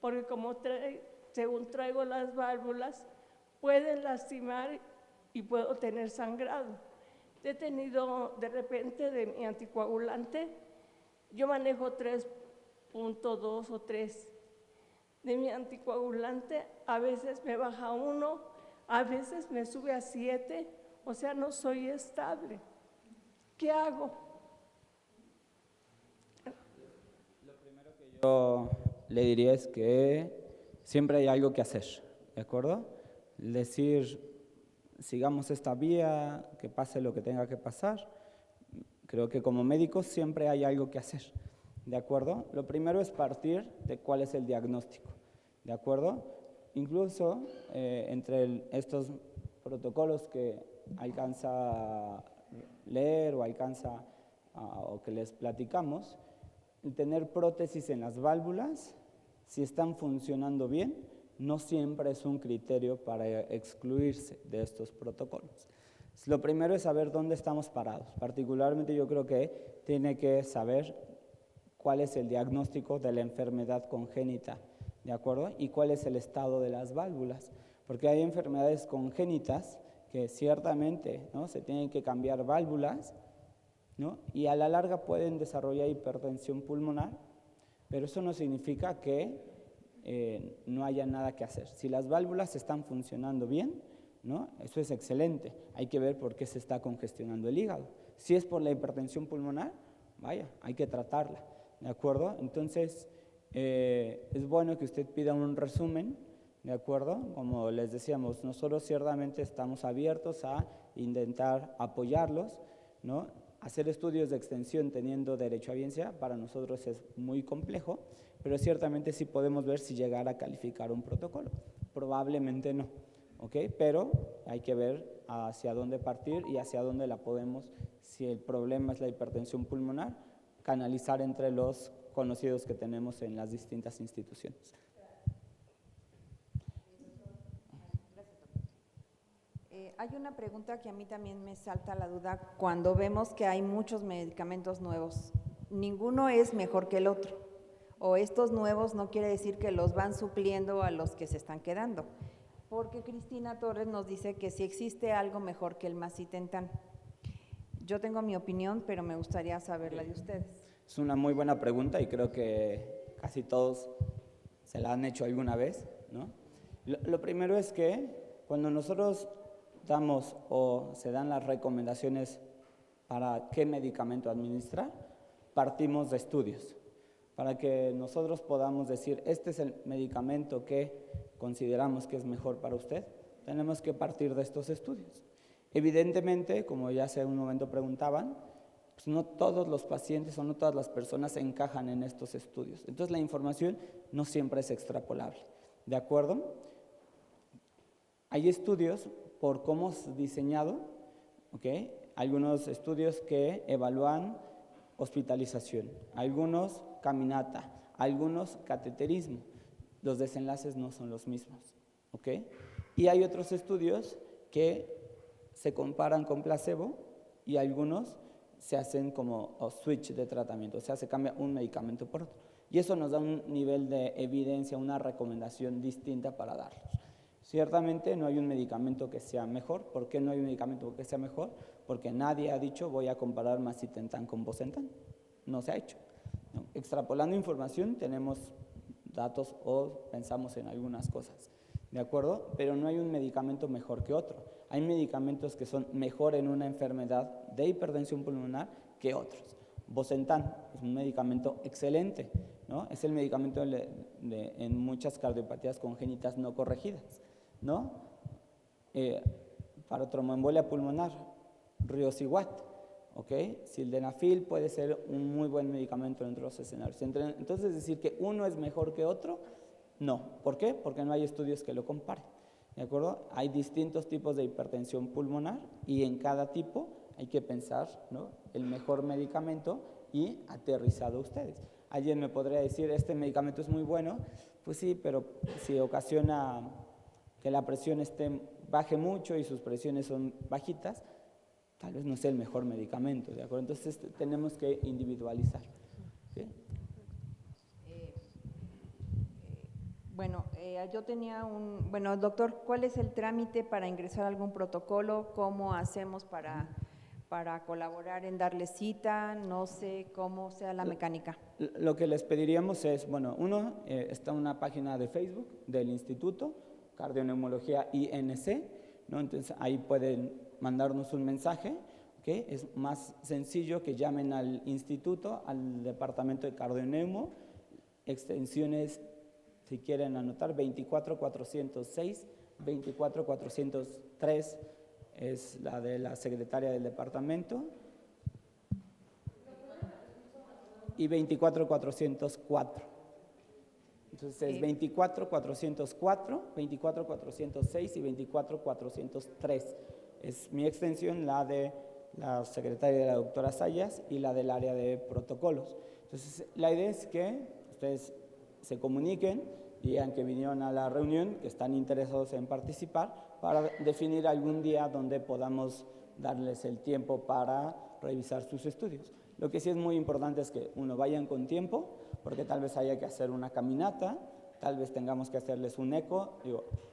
porque según traigo las válvulas, pueden lastimar y puedo tener sangrado. He tenido de repente de mi anticoagulante, yo manejo 3.2 o 3. De mi anticoagulante a veces me baja 1, a veces me sube a 7, o sea, no soy estable. ¿Qué hago? Lo primero que yo le diría es que siempre hay algo que hacer, ¿de acuerdo? Decir, sigamos esta vía, que pase lo que tenga que pasar. Creo que como médicos siempre hay algo que hacer, ¿de acuerdo? Lo primero es partir de cuál es el diagnóstico, ¿de acuerdo? Incluso entre estos protocolos que alcanza a leer o alcanza o que les platicamos, el tener prótesis en las válvulas, si están funcionando bien, no siempre es un criterio para excluirse de estos protocolos. Lo primero es saber dónde estamos parados. Particularmente yo creo que tiene que saber cuál es el diagnóstico de la enfermedad congénita, ¿de acuerdo? Y cuál es el estado de las válvulas. Porque hay enfermedades congénitas que ciertamente, ¿no?, se tienen que cambiar válvulas, ¿no?, y a la larga pueden desarrollar hipertensión pulmonar, pero eso no significa que no haya nada que hacer. Si las válvulas están funcionando bien, ¿no?, eso es excelente. Hay que ver por qué se está congestionando el hígado. Si es por la hipertensión pulmonar, vaya, hay que tratarla, ¿de acuerdo? Entonces, es bueno que usted pida un resumen, ¿de acuerdo? Como les decíamos, nosotros ciertamente estamos abiertos a intentar apoyarlos, ¿no? Hacer estudios de extensión teniendo derecho a audiencia para nosotros es muy complejo, pero ciertamente sí podemos ver si llegar a calificar un protocolo. Probablemente no, ¿ok? Pero hay que ver hacia dónde partir y hacia dónde la podemos, si el problema es la hipertensión pulmonar, canalizar entre los conocidos que tenemos en las distintas instituciones. Hay una pregunta que a mí también me salta la duda cuando vemos que hay muchos medicamentos nuevos. Ninguno es mejor que el otro, o estos nuevos no quiere decir que los van supliendo a los que se están quedando, porque Cristina Torres nos dice que si existe algo mejor que el macitentan. Yo tengo mi opinión, pero me gustaría saber la de ustedes. Es una muy buena pregunta y creo que casi todos se la han hecho alguna vez, ¿no? Lo primero es que cuando nosotros damos o se dan las recomendaciones para qué medicamento administrar, partimos de estudios. Para que nosotros podamos decir, este es el medicamento que consideramos que es mejor para usted, tenemos que partir de estos estudios. Evidentemente, como ya hace un momento preguntaban, pues no todos los pacientes o no todas las personas encajan en estos estudios. Entonces la información no siempre es extrapolable, ¿de acuerdo? Hay estudios por cómo es diseñado, ¿ok? Algunos estudios que evalúan hospitalización, algunos caminata, algunos cateterismo. Los desenlaces no son los mismos, ¿ok? Y hay otros estudios que se comparan con placebo y algunos se hacen como switch de tratamiento, o sea, se cambia un medicamento por otro. Y eso nos da un nivel de evidencia, una recomendación distinta para darlos. Ciertamente no hay un medicamento que sea mejor. ¿Por qué no hay un medicamento que sea mejor? Porque nadie ha dicho voy a comparar macitentan con bosentan. No se ha hecho, ¿no? Extrapolando información tenemos datos o pensamos en algunas cosas, ¿de acuerdo? Pero no hay un medicamento mejor que otro. Hay medicamentos que son mejor en una enfermedad de hipertensión pulmonar que otros. Bosentan es un medicamento excelente, ¿no? Es el medicamento en muchas cardiopatías congénitas no corregidas, ¿no? Para tromboembolia pulmonar, Riociguat, ¿ok? Sildenafil puede ser un muy buen medicamento dentro de los escenarios. Entonces, decir que uno es mejor que otro, no. ¿Por qué? Porque no hay estudios que lo comparen, ¿de acuerdo? Hay distintos tipos de hipertensión pulmonar y en cada tipo hay que pensar, ¿no?, el mejor medicamento y aterrizado a ustedes. Alguien me podría decir, este medicamento es muy bueno, pues sí, pero si ocasiona que la presión baje mucho y sus presiones son bajitas, tal vez no sea el mejor medicamento, ¿de acuerdo? Entonces tenemos que individualizar, ¿sí? Bueno, yo tenía bueno, doctor, ¿cuál es el trámite para ingresar a algún protocolo? ¿Cómo hacemos para colaborar en darle cita? No sé cómo sea la mecánica. Lo que les pediríamos es, bueno, está una página de Facebook del Instituto, Cardioneumología INC, ¿no? Entonces ahí pueden mandarnos un mensaje, ¿ok? Es más sencillo que llamen al instituto, al departamento de cardioneumo, extensiones, si quieren anotar, 24406, 24403 es la de la secretaria del departamento, y 24404. Entonces es 24404, 24406 y 24403. Es mi extensión, la de la secretaria de la doctora Sayas y la del área de protocolos. Entonces la idea es que ustedes se comuniquen, digan que vinieron a la reunión, que están interesados en participar, para definir algún día donde podamos darles el tiempo para revisar sus estudios. Lo que sí es muy importante es que vayan con tiempo, porque tal vez haya que hacer una caminata, tal vez tengamos que hacerles un eco,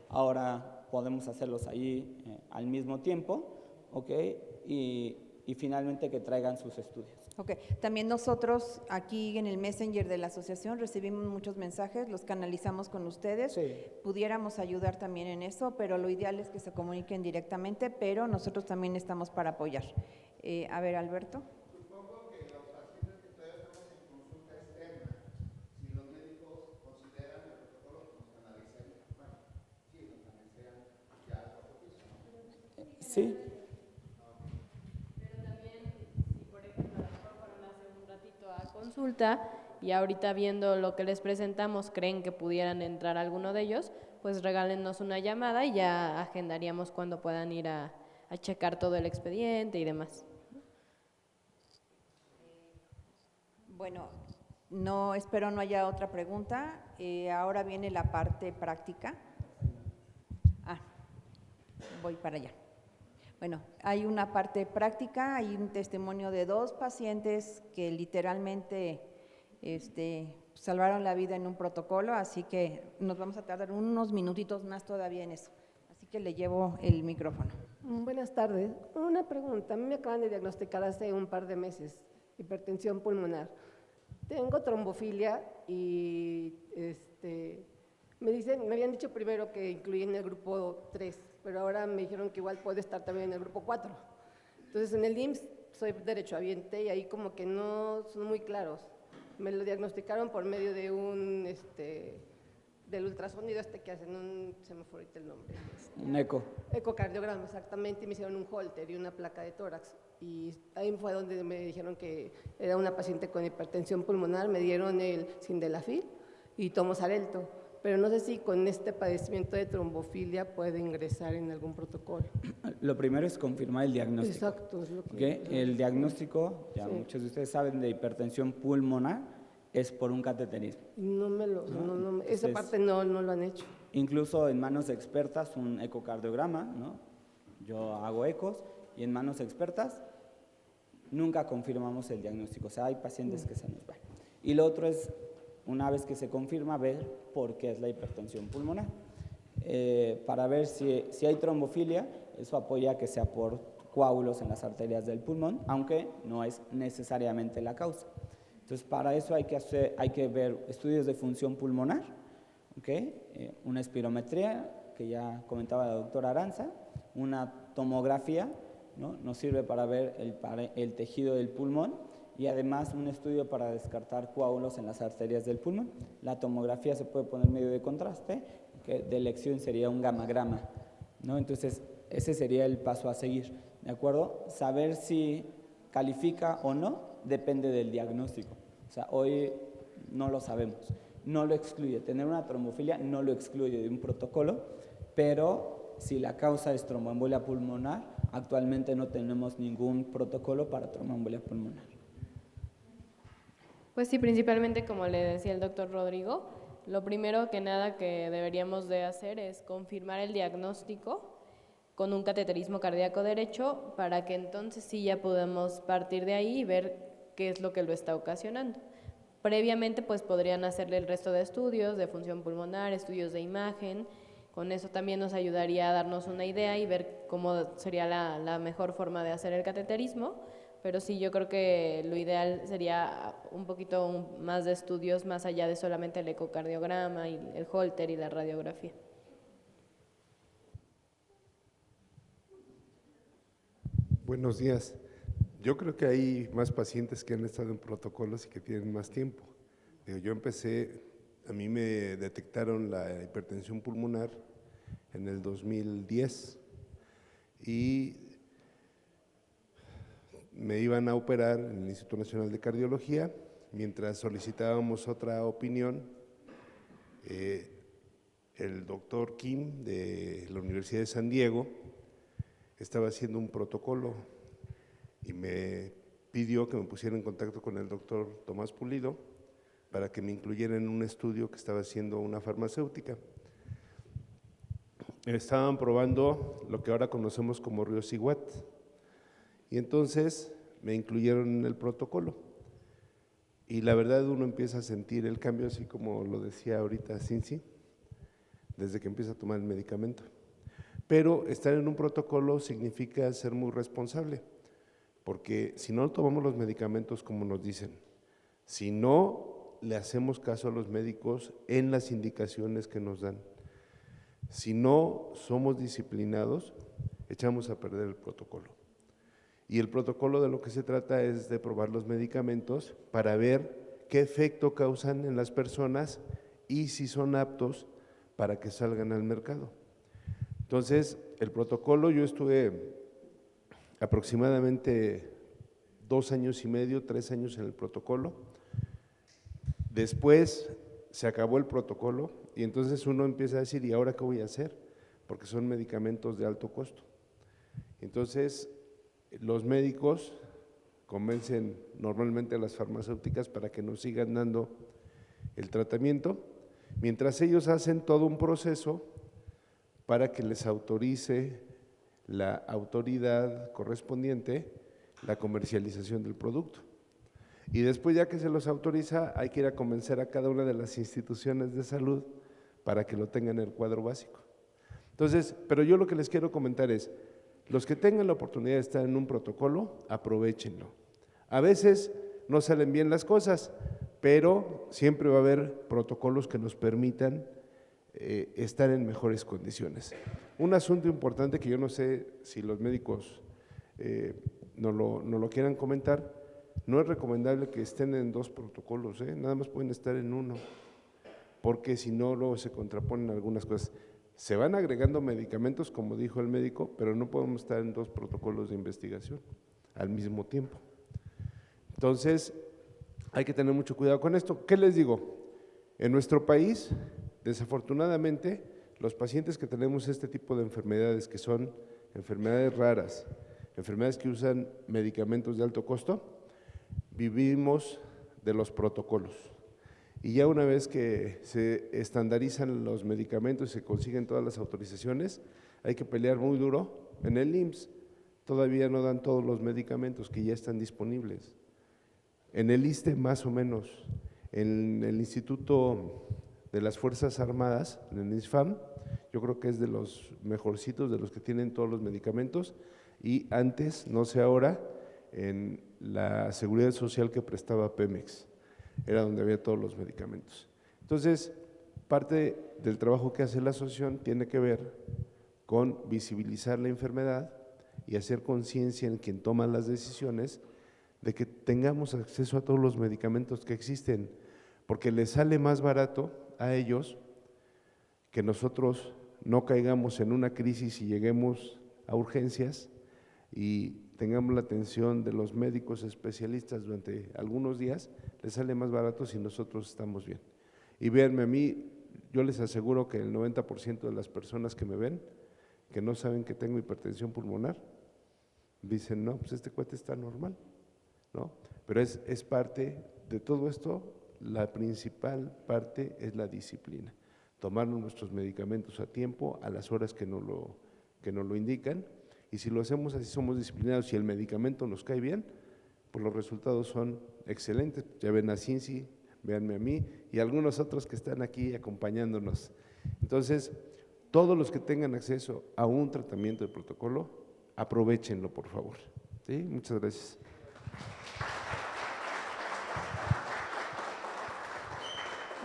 ahora podemos hacerlos ahí al mismo tiempo, ¿ok? Y finalmente que traigan sus estudios. Ok, también nosotros aquí en el Messenger de la asociación recibimos muchos mensajes, los canalizamos con ustedes, Sí. Pudiéramos ayudar también en eso, pero lo ideal es que se comuniquen directamente, pero nosotros también estamos para apoyar. A ver, Alberto. Supongo que los pacientes que todavía estamos en consulta externa, si los médicos consideran el protocolo, nos canalicen, bueno, sí, nos canalicen ya al cuarto piso, ¿no? Sí. Consulta y ahorita viendo lo que les presentamos creen que pudieran entrar alguno de ellos, pues regálennos una llamada y ya agendaríamos cuando puedan ir a checar todo el expediente y demás. Bueno, espero no haya otra pregunta. Ahora viene la parte práctica. Voy para allá. Bueno, hay una parte práctica, hay un testimonio de 2 pacientes que literalmente salvaron la vida en un protocolo, así que nos vamos a tardar unos minutitos más todavía en eso. Así que le llevo el micrófono. Buenas tardes. Una pregunta. A mí me acaban de diagnosticar hace un par de meses hipertensión pulmonar. Tengo trombofilia y me habían dicho primero que incluí en el grupo 3, pero ahora me dijeron que igual puede estar también en el grupo 4. Entonces en el IMSS soy derechohabiente y ahí como que no son muy claros. Me lo diagnosticaron por medio de del ultrasonido que hacen se me fue ahorita el nombre. Un eco. Ecocardiograma, exactamente, y me hicieron un holter y una placa de tórax. Y ahí fue donde me dijeron que era una paciente con hipertensión pulmonar, me dieron el Sildenafil y tomo Xarelto. Pero no sé si con este padecimiento de trombofilia puede ingresar en algún protocolo. Lo primero es confirmar el diagnóstico. Exacto, es lo que… ¿Okay? El diagnóstico, ya Sí. muchos de ustedes saben, de hipertensión pulmonar es por un cateterismo. Esa parte no lo han hecho. Incluso en manos expertas, un ecocardiograma, ¿no? Yo hago ecos y en manos expertas nunca confirmamos el diagnóstico. O sea, hay pacientes que se nos van. Y lo otro es, una vez que se confirma, ver por qué es la hipertensión pulmonar. Para ver si hay trombofilia, eso apoya a que sea por coágulos en las arterias del pulmón, aunque no es necesariamente la causa. Entonces, para eso hay que ver estudios de función pulmonar, ¿okay? Una espirometría, que ya comentaba la doctora Aranza, una tomografía, ¿no? Nos sirve para ver el tejido del pulmón, y además un estudio para descartar coágulos en las arterias del pulmón. La tomografía se puede poner medio de contraste, que de elección sería un gamagrama, ¿no? Entonces, ese sería el paso a seguir, ¿de acuerdo? Saber si califica o no depende del diagnóstico. O sea, hoy no lo sabemos, no lo excluye. Tener una trombofilia no lo excluye de un protocolo, pero si la causa es tromboembolia pulmonar, actualmente no tenemos ningún protocolo para tromboembolia pulmonar. Pues sí, principalmente como le decía el doctor Rodrigo, lo primero que nada que deberíamos de hacer es confirmar el diagnóstico con un cateterismo cardíaco derecho para que entonces sí ya podamos partir de ahí y ver qué es lo que lo está ocasionando. Previamente pues podrían hacerle el resto de estudios de función pulmonar, estudios de imagen, con eso también nos ayudaría a darnos una idea y ver cómo sería la mejor forma de hacer el cateterismo. Pero sí, yo creo que lo ideal sería un poquito más de estudios más allá de solamente el ecocardiograma y el holter y la radiografía. Buenos días. Yo creo que hay más pacientes que han estado en protocolos y que tienen más tiempo. Yo empecé, a mí me detectaron la hipertensión pulmonar en el 2010 y me iban a operar en el Instituto Nacional de Cardiología. Mientras solicitábamos otra opinión, el doctor Kim de la Universidad de San Diego estaba haciendo un protocolo y me pidió que me pusiera en contacto con el doctor Tomás Pulido para que me incluyera en un estudio que estaba haciendo una farmacéutica. Estaban probando lo que ahora conocemos como Riociguat, y entonces me incluyeron en el protocolo. Y la verdad uno empieza a sentir el cambio, así como lo decía ahorita Cincy, desde que empieza a tomar el medicamento. Pero estar en un protocolo significa ser muy responsable, porque si no tomamos los medicamentos como nos dicen, si no le hacemos caso a los médicos en las indicaciones que nos dan, si no somos disciplinados, echamos a perder el protocolo. Y el protocolo de lo que se trata es de probar los medicamentos para ver qué efecto causan en las personas y si son aptos para que salgan al mercado. Entonces, el protocolo, yo estuve aproximadamente 2 años y medio, 3 años en el protocolo. Después se acabó el protocolo y entonces uno empieza a decir, ¿y ahora qué voy a hacer? Porque son medicamentos de alto costo. Entonces, los médicos convencen normalmente a las farmacéuticas para que nos sigan dando el tratamiento, mientras ellos hacen todo un proceso para que les autorice la autoridad correspondiente la comercialización del producto. Y después, ya que se los autoriza, hay que ir a convencer a cada una de las instituciones de salud para que lo tengan en el cuadro básico. Entonces, pero yo lo que les quiero comentar es, los que tengan la oportunidad de estar en un protocolo, aprovéchenlo. A veces no salen bien las cosas, pero siempre va a haber protocolos que nos permitan estar en mejores condiciones. Un asunto importante que yo no sé si los médicos no lo quieran comentar, no es recomendable que estén en 2 protocolos, nada más pueden estar en uno, porque si no luego se contraponen algunas cosas. Se van agregando medicamentos, como dijo el médico, pero no podemos estar en 2 protocolos de investigación al mismo tiempo. Entonces, hay que tener mucho cuidado con esto. ¿Qué les digo? En nuestro país, desafortunadamente, los pacientes que tenemos este tipo de enfermedades, que son enfermedades raras, enfermedades que usan medicamentos de alto costo, vivimos de los protocolos. Y ya una vez que se estandarizan los medicamentos y se consiguen todas las autorizaciones, hay que pelear muy duro. En el IMSS todavía no dan todos los medicamentos que ya están disponibles. En el ISSSTE más o menos. En el Instituto de las Fuerzas Armadas, en el INSFAM, yo creo que es de los mejorcitos, de los que tienen todos los medicamentos. Y antes, no sé ahora, en la Seguridad Social que prestaba Pemex, era donde había todos los medicamentos. Entonces, parte del trabajo que hace la asociación tiene que ver con visibilizar la enfermedad y hacer conciencia en quien toma las decisiones de que tengamos acceso a todos los medicamentos que existen, porque les sale más barato a ellos que nosotros no caigamos en una crisis y lleguemos a urgencias y tengamos la atención de los médicos especialistas durante algunos días, les sale más barato si nosotros estamos bien. Y véanme a mí, yo les aseguro que el 90% de las personas que me ven, que no saben que tengo hipertensión pulmonar, dicen, no, pues este cuate está normal, ¿no? Pero es parte de todo esto, la principal parte es la disciplina, tomarnos nuestros medicamentos a tiempo, a las horas que nos lo indican, y si lo hacemos así, somos disciplinados, si el medicamento nos cae bien, pues los resultados son excelentes. Ya ven a Cincy, véanme a mí y algunos otros que están aquí acompañándonos. Entonces, todos los que tengan acceso a un tratamiento de protocolo, aprovéchenlo, por favor. ¿Sí? Muchas gracias.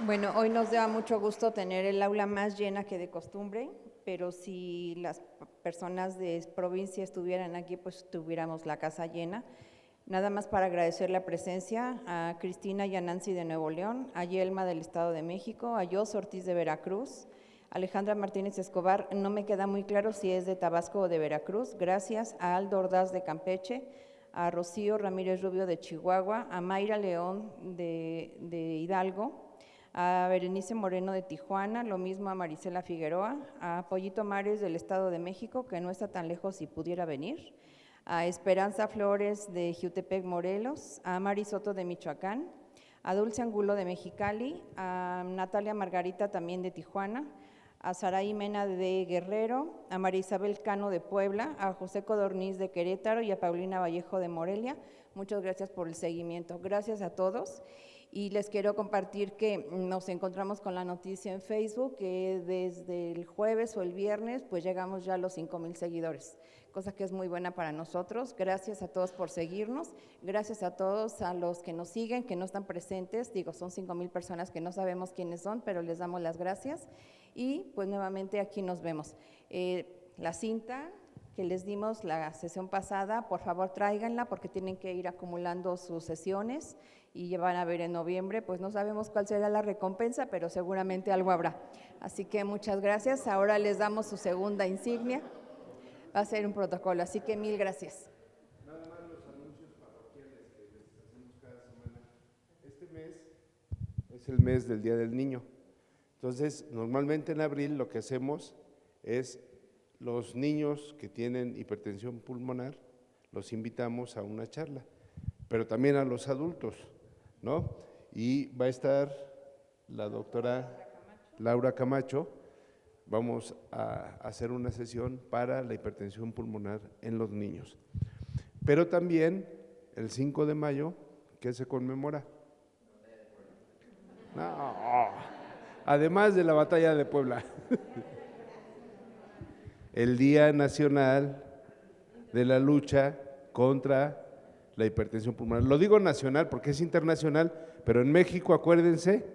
Bueno, hoy nos da mucho gusto tener el aula más llena que de costumbre, pero si las personas de provincia estuvieran aquí, pues tuviéramos la casa llena. Nada más para agradecer la presencia a Cristina y a Nancy de Nuevo León, a Yelma del Estado de México, a Jos Ortiz de Veracruz, Alejandra Martínez Escobar, no me queda muy claro si es de Tabasco o de Veracruz, gracias, a Aldo Ordaz de Campeche, a Rocío Ramírez Rubio de Chihuahua, a Mayra León de Hidalgo, a Berenice Moreno de Tijuana, lo mismo a Marisela Figueroa, a Pollito Mares del Estado de México, que no está tan lejos si pudiera venir, a Esperanza Flores de Jiutepec, Morelos, a Mari Soto de Michoacán, a Dulce Angulo de Mexicali, a Natalia Margarita también de Tijuana, a Saraí Mena de Guerrero, a María Isabel Cano de Puebla, a José Codorniz de Querétaro y a Paulina Vallejo de Morelia. Muchas gracias por el seguimiento. Gracias a todos. Y les quiero compartir que nos encontramos con la noticia en Facebook que desde el jueves o el viernes pues llegamos ya a los 5,000 seguidores, cosa que es muy buena para nosotros. Gracias a todos por seguirnos, gracias a todos a los que nos siguen, que no están presentes, digo, son 5,000 personas que no sabemos quiénes son, pero les damos las gracias y pues nuevamente aquí nos vemos. La cinta que les dimos la sesión pasada, por favor tráiganla porque tienen que ir acumulando sus sesiones y ya van a ver en noviembre, pues no sabemos cuál será la recompensa, pero seguramente algo habrá. Así que muchas gracias. Ahora les damos su segunda insignia. Va a ser un protocolo, así que mil gracias. Nada más los anuncios parroquiales que les hacemos cada semana. Este mes es el mes del Día del Niño. Entonces, normalmente en abril lo que hacemos es los niños que tienen hipertensión pulmonar, los invitamos a una charla, pero también a los adultos, ¿no? Y va a estar la doctora Laura Camacho. Vamos a hacer una sesión para la hipertensión pulmonar en los niños. Pero también el 5 de mayo, ¿qué se conmemora? No, además de la batalla de Puebla. El Día Nacional de la Lucha contra la hipertensión pulmonar. Lo digo nacional porque es internacional, pero en México, acuérdense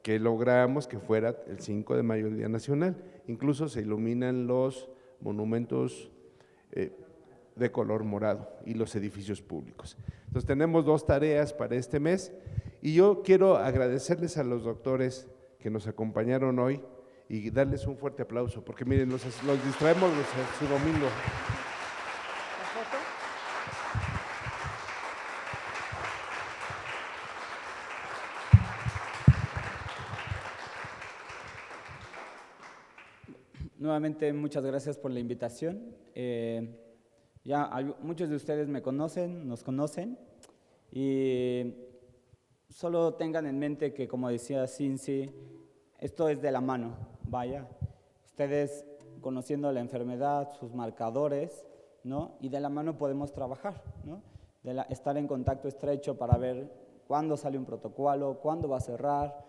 que logramos que fuera el 5 de mayo el Día Nacional. Incluso se iluminan los monumentos de color morado y los edificios públicos. Entonces tenemos 2 tareas para este mes y yo quiero agradecerles a los doctores que nos acompañaron hoy y darles un fuerte aplauso, porque miren, los distraemos su domingo. ¿La foto? Nuevamente, muchas gracias por la invitación. Muchos de ustedes me conocen, nos conocen, y solo tengan en mente que, como decía Cincy, esto es de la mano, vaya. Ustedes conociendo la enfermedad, sus marcadores, ¿no? Y de la mano podemos trabajar, ¿no? Estar en contacto estrecho para ver cuándo sale un protocolo, cuándo va a cerrar,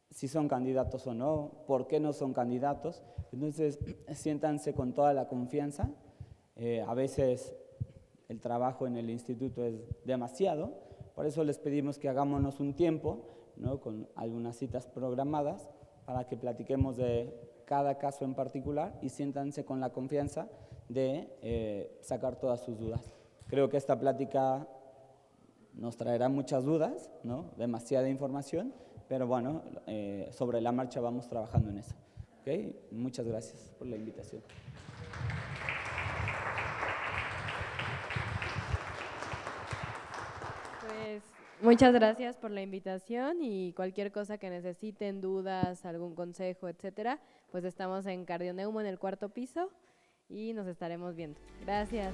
si son candidatos o no, por qué no son candidatos. Entonces, siéntanse con toda la confianza. A veces el trabajo en el instituto es demasiado, por eso les pedimos que hagámonos un tiempo, ¿no? Con algunas citas programadas para que platiquemos de cada caso en particular y siéntanse con la confianza de sacar todas sus dudas. Creo que esta plática nos traerá muchas dudas, ¿no? Demasiada información, pero bueno, sobre la marcha vamos trabajando en eso. ¿Okay? Muchas gracias por la invitación. Pues muchas gracias por la invitación y cualquier cosa que necesiten, dudas, algún consejo, etcétera, pues estamos en Cardio Neumo en el 4º piso y nos estaremos viendo. Gracias.